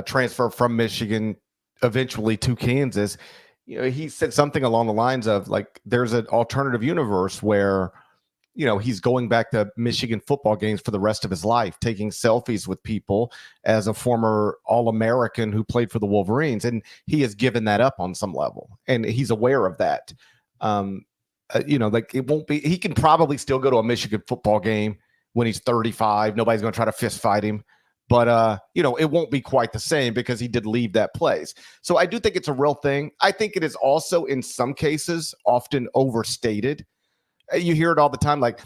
transfer from Michigan eventually to Kansas. He said something along the lines of like, there's an alternative universe where, he's going back to Michigan football games for the rest of his life, taking selfies with people as a former All-American who played for the Wolverines. And he has given that up on some level, and he's aware of that. It won't be, he can probably still go to a Michigan football game when he's 35. Nobody's going to try to fist fight him. But, it won't be quite the same because he did leave that place. So I do think it's a real thing. I think it is also, in some cases, often overstated. You hear it all the time, like,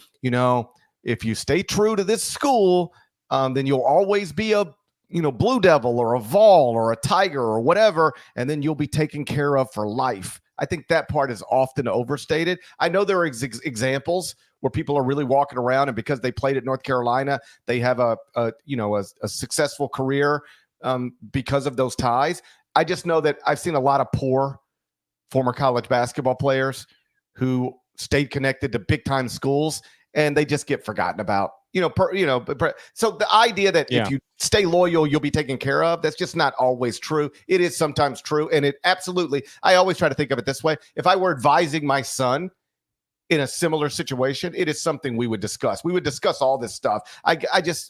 if you stay true to this school, then you'll always be a, Blue Devil or a Vol or a Tiger or whatever, and then you'll be taken care of for life. I think that part is often overstated. I know there are examples where people are really walking around, and because they played at North Carolina, they have a successful career because of those ties. I just know that I've seen a lot of poor former college basketball players who stayed connected to big time schools, and they just get forgotten about. So the idea that if you stay loyal, you'll be taken care of, that's just not always true. It is sometimes true. And it absolutely, I always try to think of it this way. If I were advising my son in a similar situation, it is something we would discuss. We would discuss all this stuff.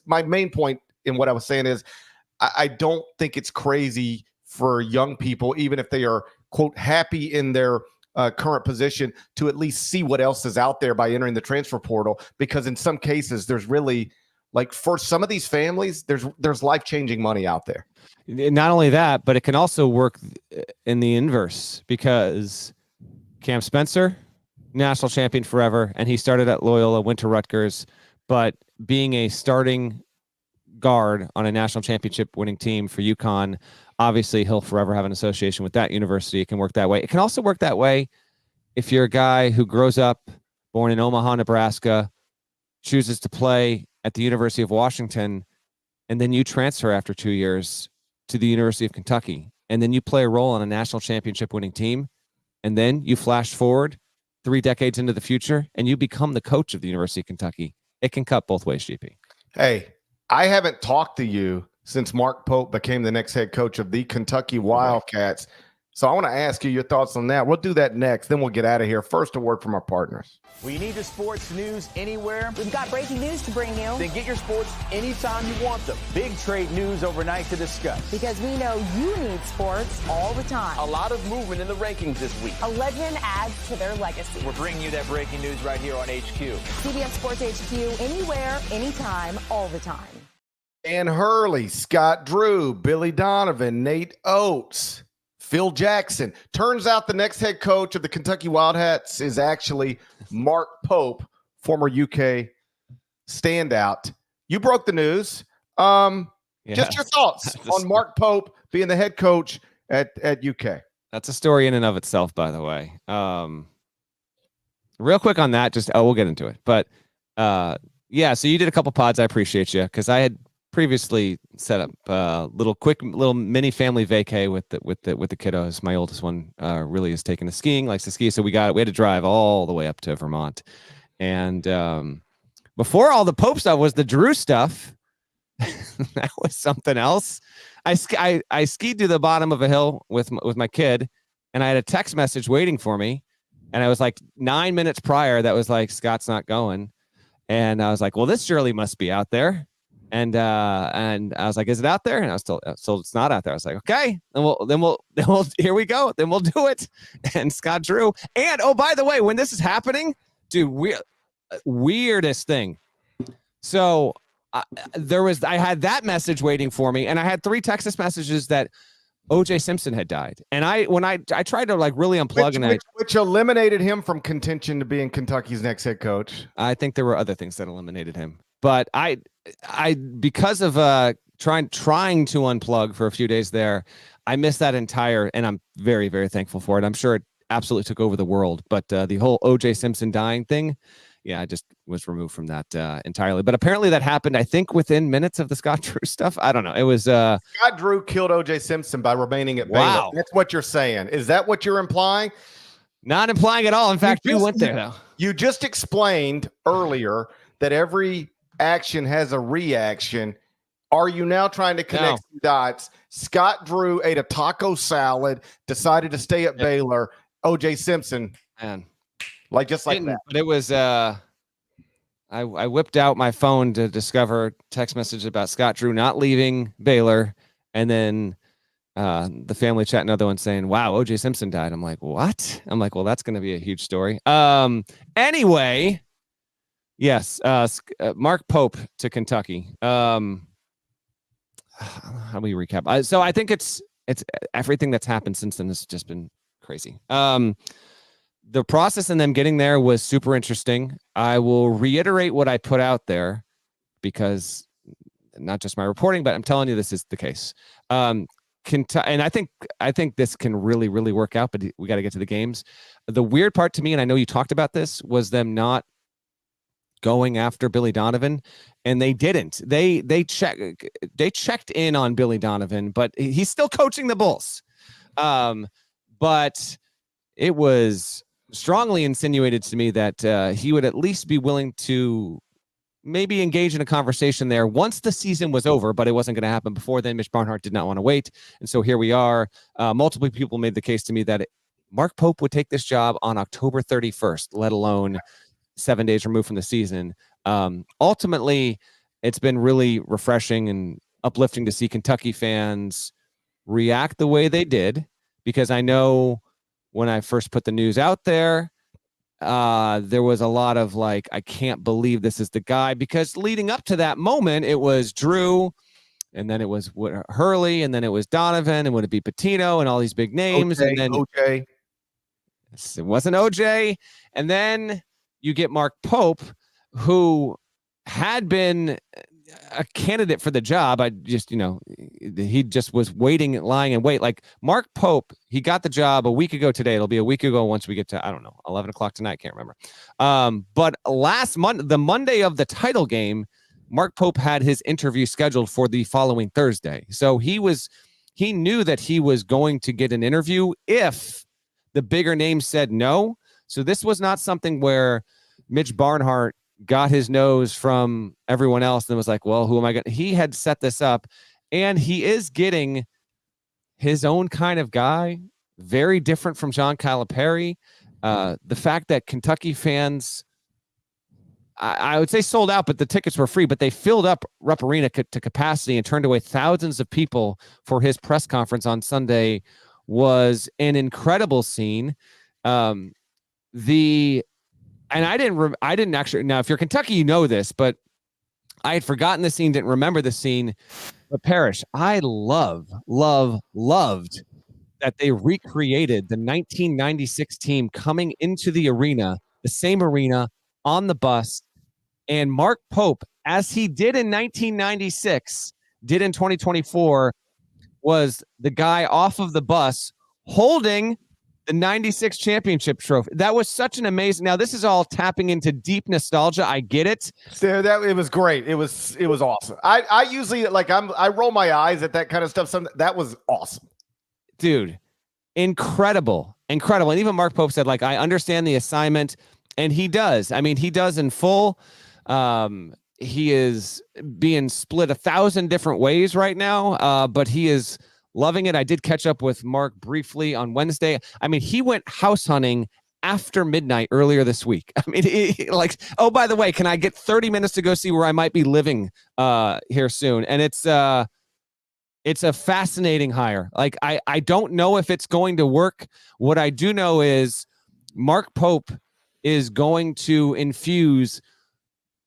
My main point in what I was saying is I don't think it's crazy for young people, even if they are, quote, happy in their current position, to at least see what else is out there by entering the transfer portal, because in some cases there's really, like, for some of these families, there's life-changing money out there. Not only that, but it can also work in the inverse, because Cam Spencer, national champion forever, and he started at Loyola, went to Rutgers, but being a starting guard on a national championship winning team for UConn, obviously he'll forever have an association with that university. It can work that way. It can also work that way if you're a guy who grows up, born in Omaha, Nebraska, chooses to play at the University of Washington, and then you transfer after 2 years to the University of Kentucky, and then you play a role on a national championship winning team, and then you flash forward 3 decades into the future, and you become the coach of the University of Kentucky. It can cut both ways, GP. Hey, I haven't talked to you since Mark Pope became the next head coach of the Kentucky Wildcats. So I want to ask you your thoughts on that. We'll do that next. Then we'll get out of here. First, a word from our partners. Well, you need the sports news anywhere. We've got breaking news to bring you. Then get your sports anytime you want them. Big trade news overnight to discuss. Because we know you need sports all the time. A lot of movement in the rankings this week. A legend adds to their legacy. We're bringing you that breaking news right here on HQ. CBS Sports HQ, anywhere, anytime, all the time. Dan Hurley, Scott Drew, Billy Donovan, Nate Oates, Phil Jackson. Turns out the next head coach of the Kentucky Wildcats is actually Mark Pope, former UK standout. You broke the news. Just your thoughts on Mark Pope being the head coach at UK. That's a story in and of itself, by the way. Real quick on that, we'll get into it. But so you did a couple pods. I appreciate you, because I had previously set up a little mini family vacay with the kiddos. My oldest one really is taking to skiing, likes to ski. So we had to drive all the way up to Vermont. And before all the Pope stuff was the Drew stuff. That was something else. I skied to the bottom of a hill with my kid, and I had a text message waiting for me. And I was like 9 minutes prior that was like, Scott's not going. And I was like, well, this surely must be out there. And I was like, is it out there? And I was told it's not out there. I was like, okay, then we'll here we go. Then we'll do it. And Scott Drew. And oh, by the way, when this is happening, dude, weirdest thing. So I had that message waiting for me, and I had 3 Texas messages that OJ Simpson had died. And when I tried to like really unplug, which eliminated him from contention to being Kentucky's next head coach. I think there were other things that eliminated him. But I because of trying to unplug for a few days there, I missed that entire, and I'm very, very thankful for it. I'm sure it absolutely took over the world. But the whole OJ Simpson dying thing, I just was removed from that entirely. But apparently that happened, I think, within minutes of the Scott Drew stuff. I don't know. It was Scott Drew killed OJ Simpson by remaining at Baylor. That's what you're saying. Is that what you're implying? Not implying at all. In fact, you went there though. You just explained earlier that every action has a reaction. Are you now trying to connect some dots? Scott Drew ate a taco salad, decided to stay at Baylor. OJ Simpson, man, just like that. But it was I whipped out my phone to discover text message about Scott Drew not leaving Baylor, and then the family chat, another one saying, wow, OJ Simpson died. I'm like, what? I'm like, well, that's going to be a huge story. Anyway, yes, Mark Pope to Kentucky. How do we recap? So I think it's everything that's happened since then has just been crazy. The process and them getting there was super interesting. I will reiterate what I put out there, because not just my reporting, but I'm telling you this is the case. And I think this can really, really work out, but we got to get to the games. The weird part to me, and I know you talked about this, was them not going after Billy Donovan, and they didn't. They checked in on Billy Donovan, but he's still coaching the Bulls. But it was strongly insinuated to me that he would at least be willing to maybe engage in a conversation there once the season was over, but it wasn't going to happen before then. Mitch Barnhart did not want to wait. And so here we are. Multiple people made the case to me that Mark Pope would take this job on October 31st, let alone 7 days removed from the season. Ultimately, it's been really refreshing and uplifting to see Kentucky fans react the way they did, because I know when I first put the news out there, there was a lot of like, I can't believe this is the guy, because leading up to that moment, it was Drew, and then it was Hurley, and then it was Donovan, and would it be Pitino, and all these big names, OJ, and then OJ. It wasn't OJ, and then you get Mark Pope, who had been a candidate for the job. I just, he just was waiting, lying in wait. Like Mark Pope, he got the job a week ago today. It'll be a week ago once we get to, 11 o'clock tonight. Can't remember. But last month, the Monday of the title game, Mark Pope had his interview scheduled for the following Thursday. So he knew that he was going to get an interview if the bigger names said no. So this was not something where Mitch Barnhart got his nose from everyone else and was like, well, who am I going to? He had set this up, and he is getting his own kind of guy, very different from John Calipari. The fact that Kentucky fans, I would say sold out, but the tickets were free, but they filled up Rupp Arena to capacity and turned away thousands of people for his press conference on Sunday was an incredible scene. And I didn't actually, now if you're Kentucky, you know this, but I had forgotten the scene, didn't remember the scene. But Parrish, I loved that they recreated the 1996 team coming into the arena, the same arena, on the bus. And Mark Pope, as he did in 1996, did in 2024, was the guy off of the bus holding the 96 championship trophy. That was such an amazing. Now this is all tapping into deep nostalgia. I get it. So it was great. It was awesome. I usually I roll my eyes at that kind of stuff. That was awesome, dude. Incredible. And even Mark Pope said, I understand the assignment, and he does. I mean, he does in full. He is being split 1,000 different ways right now, but he is loving it. I did catch up with Mark briefly on Wednesday. I mean, he went house hunting after midnight earlier this week. I mean, oh, by the way, can I get 30 minutes to go see where I might be living here soon? And it's a fascinating hire. I don't know if it's going to work. What I do know is Mark Pope is going to infuse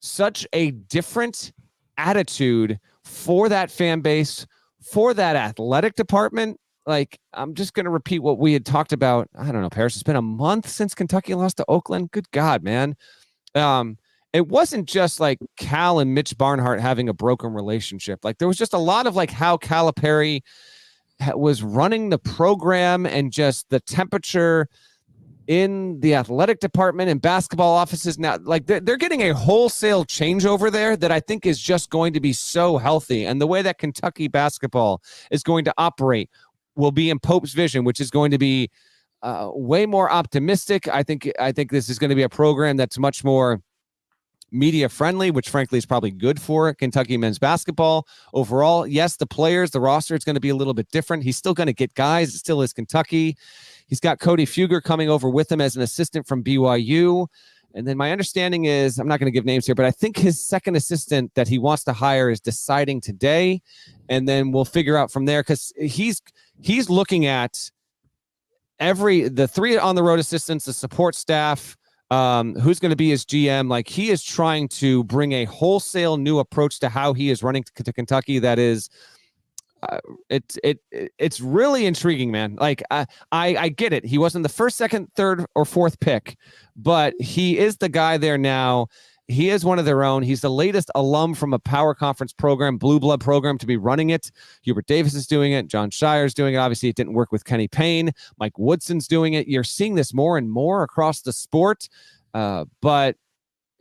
such a different attitude for that fan base, for that athletic department. I'm just going to repeat what we had talked about. I don't know, Parrish, it's been a month since Kentucky lost to Oakland. Good God, man. It wasn't just Cal and Mitch Barnhart having a broken relationship. There was just a lot of how Calipari was running the program, and just the temperature in the athletic department and basketball offices now. They're getting a wholesale changeover there that I think is just going to be so healthy. And the way that Kentucky basketball is going to operate will be in Pope's vision, which is going to be way more optimistic. I think this is going to be a program that's much more media friendly, which frankly is probably good for Kentucky men's basketball overall. Yes, the players, the roster is going to be a little bit different. He's still going to get guys. It still is Kentucky. He's got Cody Fugger coming over with him as an assistant from BYU. And then my understanding is, I'm not going to give names here, but I think his second assistant that he wants to hire is deciding today. And then we'll figure out from there, because he's looking at the three on the road assistants, the support staff, who's going to be his GM. He is trying to bring a wholesale new approach to how he is running to Kentucky. That is, it's really intriguing, man. I get it. He wasn't the first, second, third, or fourth pick, but he is the guy there now. He is one of their own. He's the latest alum from a power conference program, blue blood program, to be running it. Hubert Davis is doing it. John Shire's doing it. Obviously, it didn't work with Kenny Payne. Mike Woodson's doing it. You're seeing this more and more across the sport, but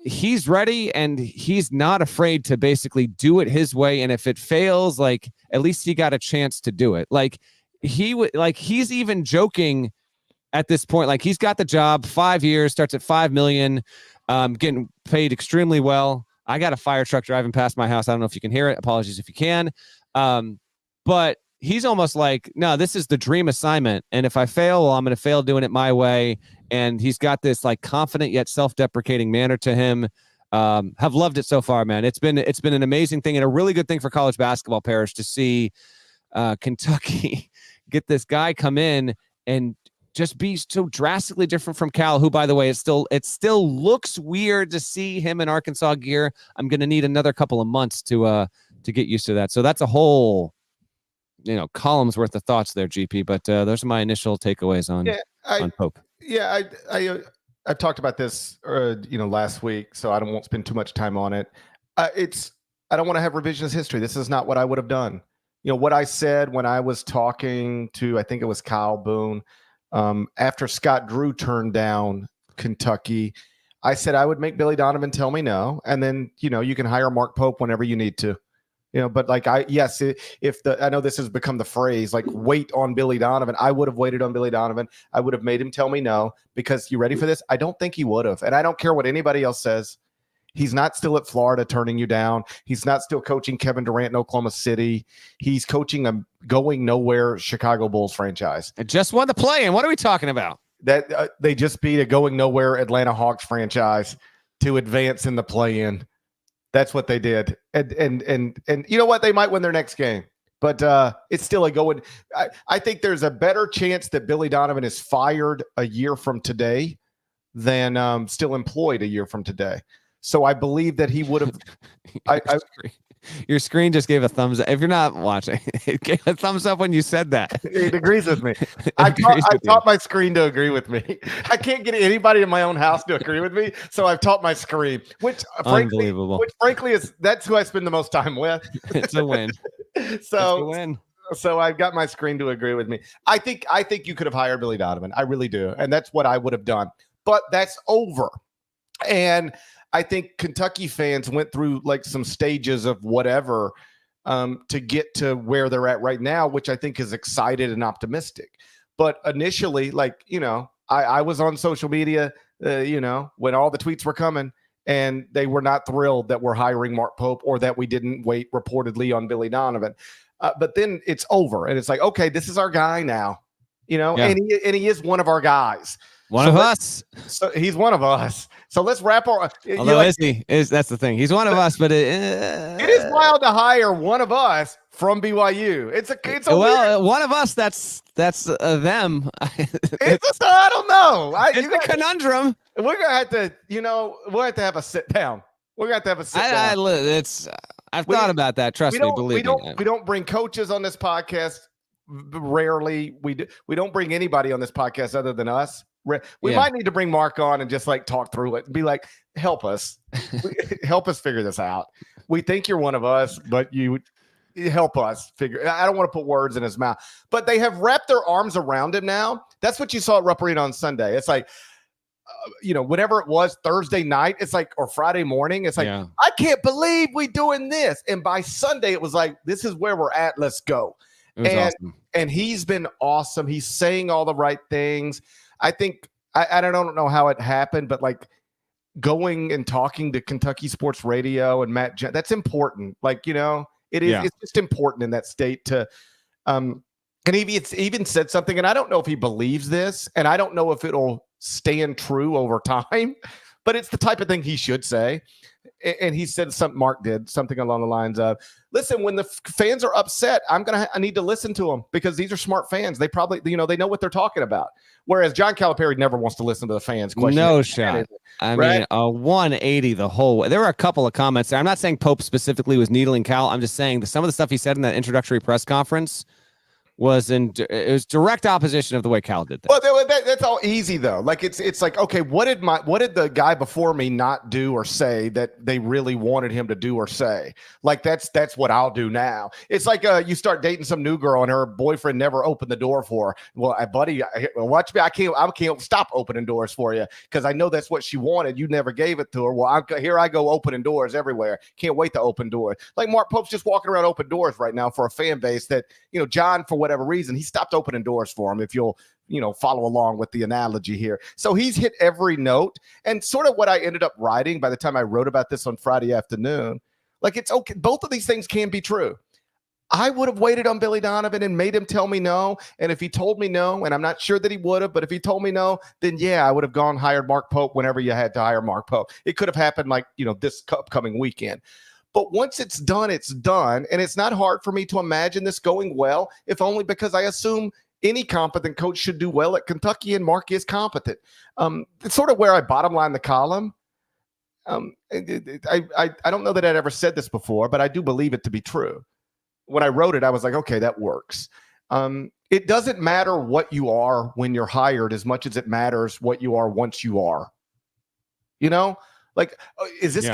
he's ready, and he's not afraid to basically do it his way. And if it fails, at least he got a chance to do it. He's even joking at this point. Like, he's got the job, 5 years, starts at $5 million, getting paid extremely well. I got a fire truck driving past my house. I don't know if you can hear it. Apologies if you can. But he's almost like, no, this is the dream assignment. And if I fail, well, I'm going to fail doing it my way. And he's got this like confident yet self-deprecating manner to him. Have loved it so far, man. It's been an amazing thing and a really good thing for college basketball, Parrish, to see Kentucky get this guy come in and just be so drastically different from Cal, who, by the way, it still looks weird to see him in Arkansas gear. I'm going to need another couple of months to get used to that. So that's a whole, column's worth of thoughts there, GP. But those are my initial takeaways on Pope. Yeah, I talked about this, last week, so I won't spend too much time on it. I don't want to have revisionist history. This is not what I would have done. What I said when I was talking to, I think it was Kyle Boone, after Scott Drew turned down Kentucky, I said I would make Billy Donovan tell me no, and then you can hire Mark Pope whenever you need to. But like I know this has become the phrase, like wait on Billy Donovan. I would have waited on Billy Donovan. I would have made him tell me no, because you ready for this? I don't think he would have. And I don't care what anybody else says. He's not still at Florida turning you down. He's not still coaching Kevin Durant in Oklahoma City. He's coaching a going nowhere Chicago Bulls franchise. It just won the play-in. What are we talking about? That they just beat a going nowhere Atlanta Hawks franchise to advance in the play-in. That's what they did. And you know what? They might win their next game, but it's still a going. I think there's a better chance that Billy Donovan is fired a year from today than still employed a year from today. So I believe that he would have. Your screen just gave a thumbs up. If you're not watching, it gave a thumbs up when you said that. It agrees with me. I taught my screen to agree with me. I can't get anybody in my own house to agree with me, so I've taught my screen, which frankly is that's who I spend the most time with. It's a win. So I've got my screen to agree with me. I think you could have hired Billy Donovan. I really do, and that's what I would have done. But that's over, and I think Kentucky fans went through like some stages of whatever to get to where they're at right now, which I think is excited and optimistic. But initially, I was on social media, when all the tweets were coming, and they were not thrilled that we're hiring Mark Pope or that we didn't wait reportedly on Billy Donovan. But then it's over, and it's like, okay, this is our guy now, and he is one of our guys. One of us. So he's one of us. So let's wrap our. Although that's the thing. He's one of us, but it is wild to hire one of us from BYU. It's a one of us. That's them. I don't know. It's a conundrum. We're gonna have to. We'll have to have a sit down. We're gonna have to have a sit down. I've thought about that. Trust me. Believe me. We don't bring coaches on this podcast. Rarely. We don't bring anybody on this podcast other than us. We might need to bring Mark on and just like talk through it and be like, help us figure this out. We think you're one of us, but you help us figure. I don't want to put words in his mouth, but they have wrapped their arms around him now. That's what you saw at Rupp Arena on Sunday. It's like, whenever it was Thursday night, it's like, or Friday morning, it's like, I can't believe we doing this. And by Sunday, it was like, this is where we're at. Let's go. Awesome. And he's been awesome. He's saying all the right things. I think I don't know how it happened, but like going and talking to Kentucky Sports Radio and Matt, that's important. Like, it is. It's just important in that state to, and he even said something, and I don't know if he believes this, and I don't know if it'll stand true over time, but it's the type of thing he should say. And he said Mark did something along the lines of, listen, when the fans are upset, I need to listen to them because these are smart fans. They probably, they know what they're talking about. Whereas John Calipari never wants to listen to the fans. No shot. I mean, a 180 the whole way. There were a couple of comments there. I'm not saying Pope specifically was needling Cal. I'm just saying that some of the stuff he said in that introductory press conference it was direct opposition of the way Cal did that. Well, that's all easy though. Like it's like, okay, what did the guy before me not do or say that they really wanted him to do or say? Like that's what I'll do now. It's like you start dating some new girl and her boyfriend never opened the door for her. Well, buddy, watch me. I can't stop opening doors for you because I know that's what she wanted. You never gave it to her. Well, here I go opening doors everywhere. Can't wait to open doors. Like Mark Pope's just walking around open doors right now for a fan base that John for whatever reason, he stopped opening doors for him. If you'll follow along with the analogy here. So he's hit every note, and sort of what I ended up writing by the time I wrote about this on Friday afternoon, like, it's okay. Both of these things can be true. I would have waited on Billy Donovan and made him tell me no. And if he told me no, and I'm not sure that he would have, but if he told me no, then yeah, I would have hired Mark Pope whenever you had to hire Mark Pope. It could have happened like, this upcoming weekend. But once it's done, it's done. And it's not hard for me to imagine this going well, if only because I assume any competent coach should do well at Kentucky, and Mark is competent. It's sort of where I bottom line the column. I don't know that I'd ever said this before, but I do believe it to be true. When I wrote it, I was like, okay, that works. It doesn't matter what you are when you're hired as much as it matters what you are once you are. Like, is this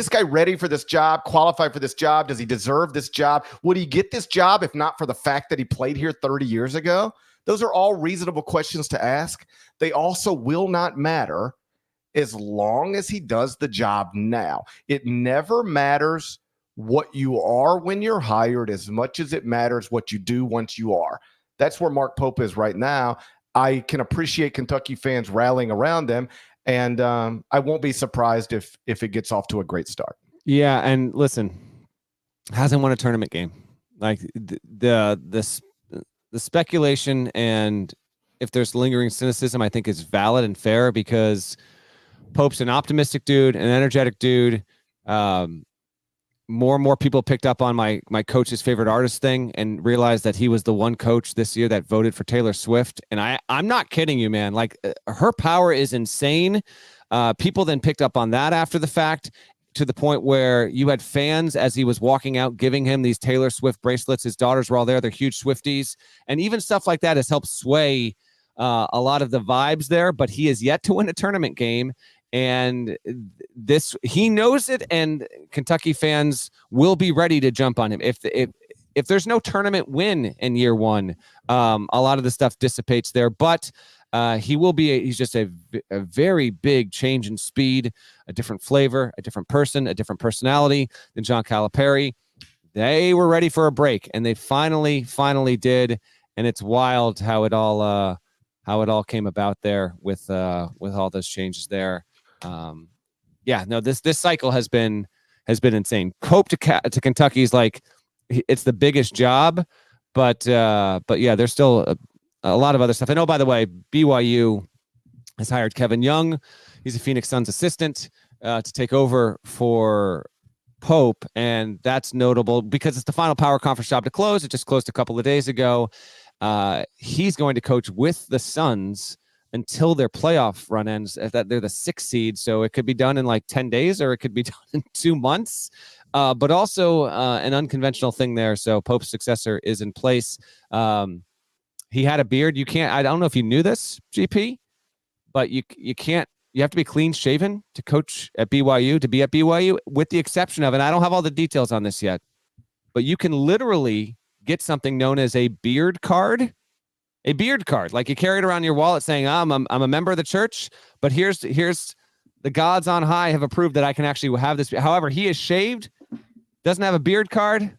guy ready for this job, qualified for this job? Does he deserve this job? Would he get this job if not for the fact that he played here 30 years ago? Those are all reasonable questions to ask. They also will not matter as long as he does the job now. It never matters what you are when you're hired as much as it matters what you do once you are. That's where Mark Pope is right now. I can appreciate Kentucky fans rallying around them, and I won't be surprised if it gets off to a great start. Yeah, and listen, hasn't won a tournament game. Like the speculation, and if there's lingering cynicism, I think is valid and fair, because Pope's an optimistic dude, an energetic dude. More and more people picked up on my coach's favorite artist thing and realized that he was the one coach this year that voted for Taylor Swift. And I'm not kidding you, man. Like, her power is insane. People then picked up on that after the fact, to the point where you had fans as he was walking out giving him these Taylor Swift bracelets. His daughters were all there. They're huge Swifties. And even stuff like that has helped sway a lot of the vibes there. But he is yet to win a tournament game. And he knows it, and Kentucky fans will be ready to jump on him. If there's no tournament win in year one, a lot of the stuff dissipates there. But he's just a very big change in speed, a different flavor, a different person, a different personality than John Calipari. They were ready for a break, and they finally did. And it's wild how it all came about there with all those changes there. This cycle has been insane. Pope to Kentucky is like, it's the biggest job, but yeah, there's still a lot of other stuff. And by the way, BYU has hired Kevin Young. He's a Phoenix Suns assistant to take over for Pope, and that's notable because it's the final Power Conference job to close. It just closed a couple of days ago. He's going to coach with the Suns until their playoff run ends. That they're the 6th seed, so it could be done in like 10 days, or it could be done in 2 months. But also an unconventional thing there. So Pope's successor is in place. He had a beard. I don't know if you knew this, GP, but you can't. You have to be clean shaven to coach at BYU, to be at BYU, with the exception of, and I don't have all the details on this yet, but you can literally get something known as a beard card. A beard card, like you carry it around your wallet saying, I'm a member of the church, but here's the gods on high have approved that I can actually have this. However, he is shaved, doesn't have a beard card.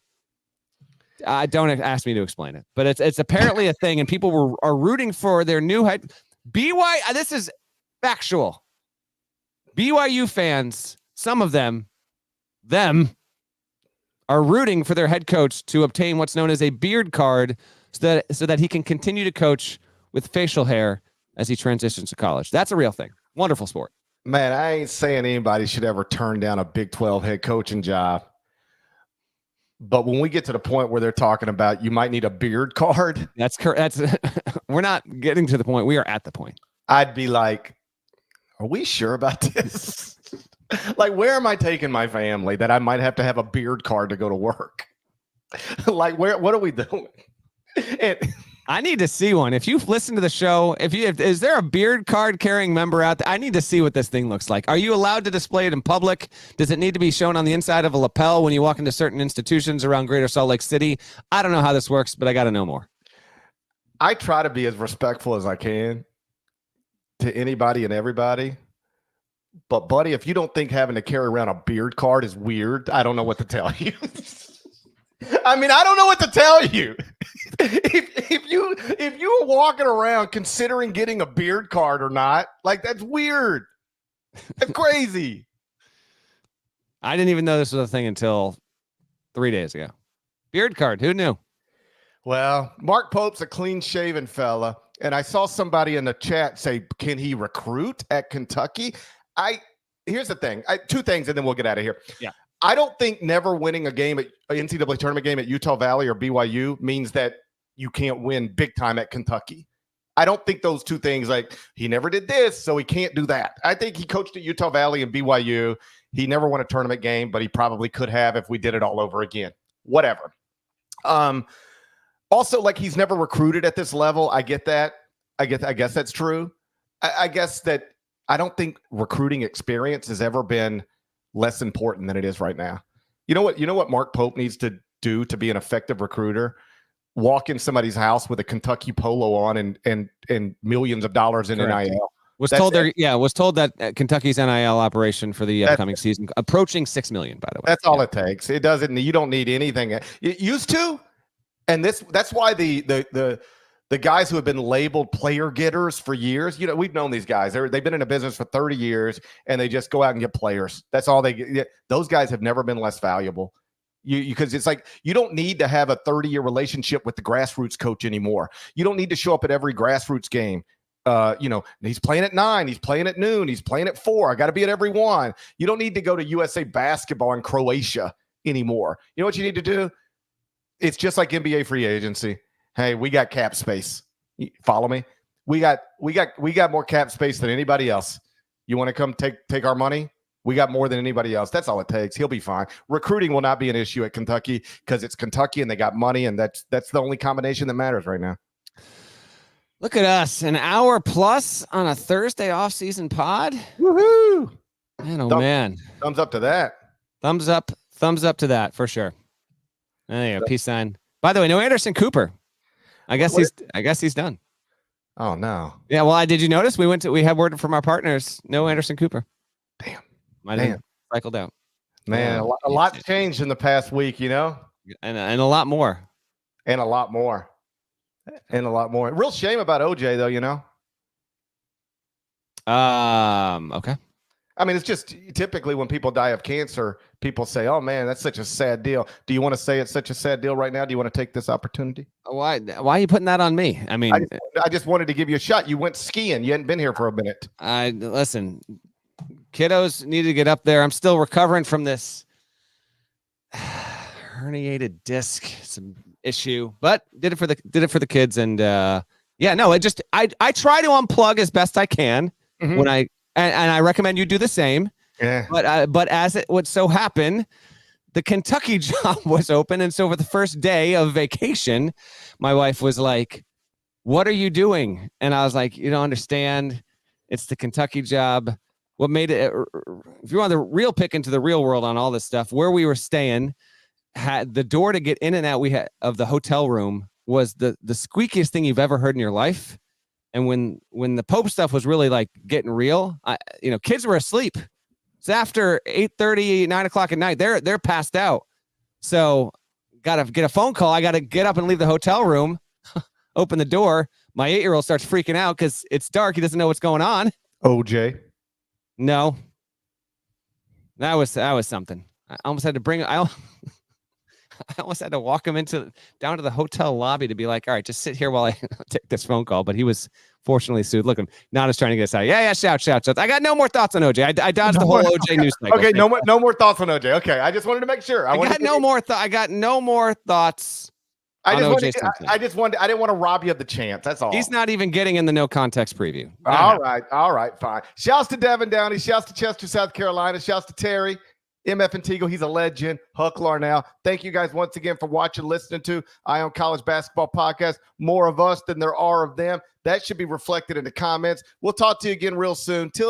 Don't ask me to explain it, but it's apparently a thing, and people are rooting for their new head. BYU, this is factual. BYU fans, some of them are rooting for their head coach to obtain what's known as a beard card, so that he can continue to coach with facial hair as he transitions to college. That's a real thing. Wonderful sport. Man, I ain't saying anybody should ever turn down a Big 12 head coaching job. But when we get to the point where they're talking about you might need a beard card. That's correct. We're not getting to the point. We are at the point. I'd be like, are we sure about this? Like, where am I taking my family that I might have to have a beard card to go to work? Like, what are we doing? I need to see one. If you've listened to the show, is there a beard card carrying member out there? I need to see what this thing looks like. Are you allowed to display it in public? Does it need to be shown on the inside of a lapel when you walk into certain institutions around Greater Salt Lake City? I don't know how this works, but I got to know more. I try to be as respectful as I can to anybody and everybody. But buddy, if you don't think having to carry around a beard card is weird, I don't know what to tell you. I mean, I don't know what to tell you. if you were walking around considering getting a beard card or not, like that's weird. That's crazy. I didn't even know this was a thing until 3 days ago. Beard card. Who knew? Well, Mark Pope's a clean-shaven fella, and I saw somebody in the chat say, "Can he recruit at Kentucky?" Here's the thing. Two things, and then we'll get out of here. Yeah. I don't think never winning a game at an NCAA tournament game at Utah Valley or BYU means that you can't win big time at Kentucky. I don't think those two things, like he never did this, so he can't do that. I think he coached at Utah Valley and BYU. He never won a tournament game, but he probably could have if we did it all over again. Whatever. Also, like he's never recruited at this level. I get that. I guess that's true. I guess that I don't think recruiting experience has ever been less important than it is right now. You know what Mark Pope needs to do to be an effective recruiter? Walk in somebody's house with a Kentucky polo on and millions of dollars in Correct. NIL. Was told that Kentucky's NIL operation for the upcoming season approaching $6 million, by the way. That's all it takes. It doesn't. You don't need anything. It used to, and that's why the guys who have been labeled player getters for years. We've known these guys. They've been in a business for 30 years, and they just go out and get players. That's all they get. Those guys have never been less valuable. Because it's like you don't need to have a 30-year relationship with the grassroots coach anymore. You don't need to show up at every grassroots game. He's playing at 9, he's playing at noon, he's playing at 4. I got to be at every one. You don't need to go to USA Basketball in Croatia anymore. You know what you need to do? It's just like NBA free agency. Hey, we got cap space. Follow me? We got more cap space than anybody else. You want to come take our money? We got more than anybody else. That's all it takes. He'll be fine. Recruiting will not be an issue at Kentucky because it's Kentucky and they got money, and that's the only combination that matters right now. Look at us, an hour plus on a Thursday off-season pod. Woohoo! Man. Thumbs up to that. Thumbs up to that for sure. There you go. Peace sign. By the way, no Anderson Cooper. I guess he's done. Oh no. Yeah. Well, did you notice we had word from our partners? No Anderson Cooper. Damn. Might have cycled out. Man, a lot's changed in the past week, and a lot more. And a lot more. Real shame about OJ though, Okay. I mean, it's just typically when people die of cancer, people say, "Oh man, that's such a sad deal." Do you want to say it's such a sad deal right now? Do you want to take this opportunity? Why are you putting that on me? I mean, I just wanted to give you a shot. You went skiing. You hadn't been here for a minute. Listen, kiddos need to get up there. I'm still recovering from this herniated disc, some issue, but did it for the kids. And I try to unplug as best I can when and I recommend you do the same. Yeah. But as it would so happen, the Kentucky job was open. And so for the first day of vacation, my wife was like, "What are you doing?" And I was like, "You don't understand. It's the Kentucky job." What made it, if you want the real pick into the real world on all this stuff, where we were staying had the door to get in and out of the hotel room was the squeakiest thing you've ever heard in your life. And when the Pope stuff was really like getting real, kids were asleep. It's after 8:30, 9 o'clock at night. They're passed out. So got to get a phone call. I got to get up and leave the hotel room, open the door. My 8-year-old starts freaking out because it's dark. He doesn't know what's going on. OJ. No, that was something. I almost had to I almost had to walk him down to the hotel lobby to be like, "All right, just sit here while I take this phone call." But he was fortunately soothed. Look, Nana's trying to get us out. Yeah, shout. I got no more thoughts on OJ. I dodged the whole OJ news cycle. Okay, no more thoughts on OJ. Okay, I just wanted to make sure. I got no more thoughts. I didn't want to rob you of the chance. That's all. He's not even getting in the no context preview. All right, fine. Shouts to Devin Downey. Shouts to Chester, South Carolina. Shouts to Terry. MF and Teagle, he's a legend. Huck Larnell. Thank you guys once again for watching, listening to Eye on College Basketball Podcast. More of us than there are of them. That should be reflected in the comments. We'll talk to you again real soon. Till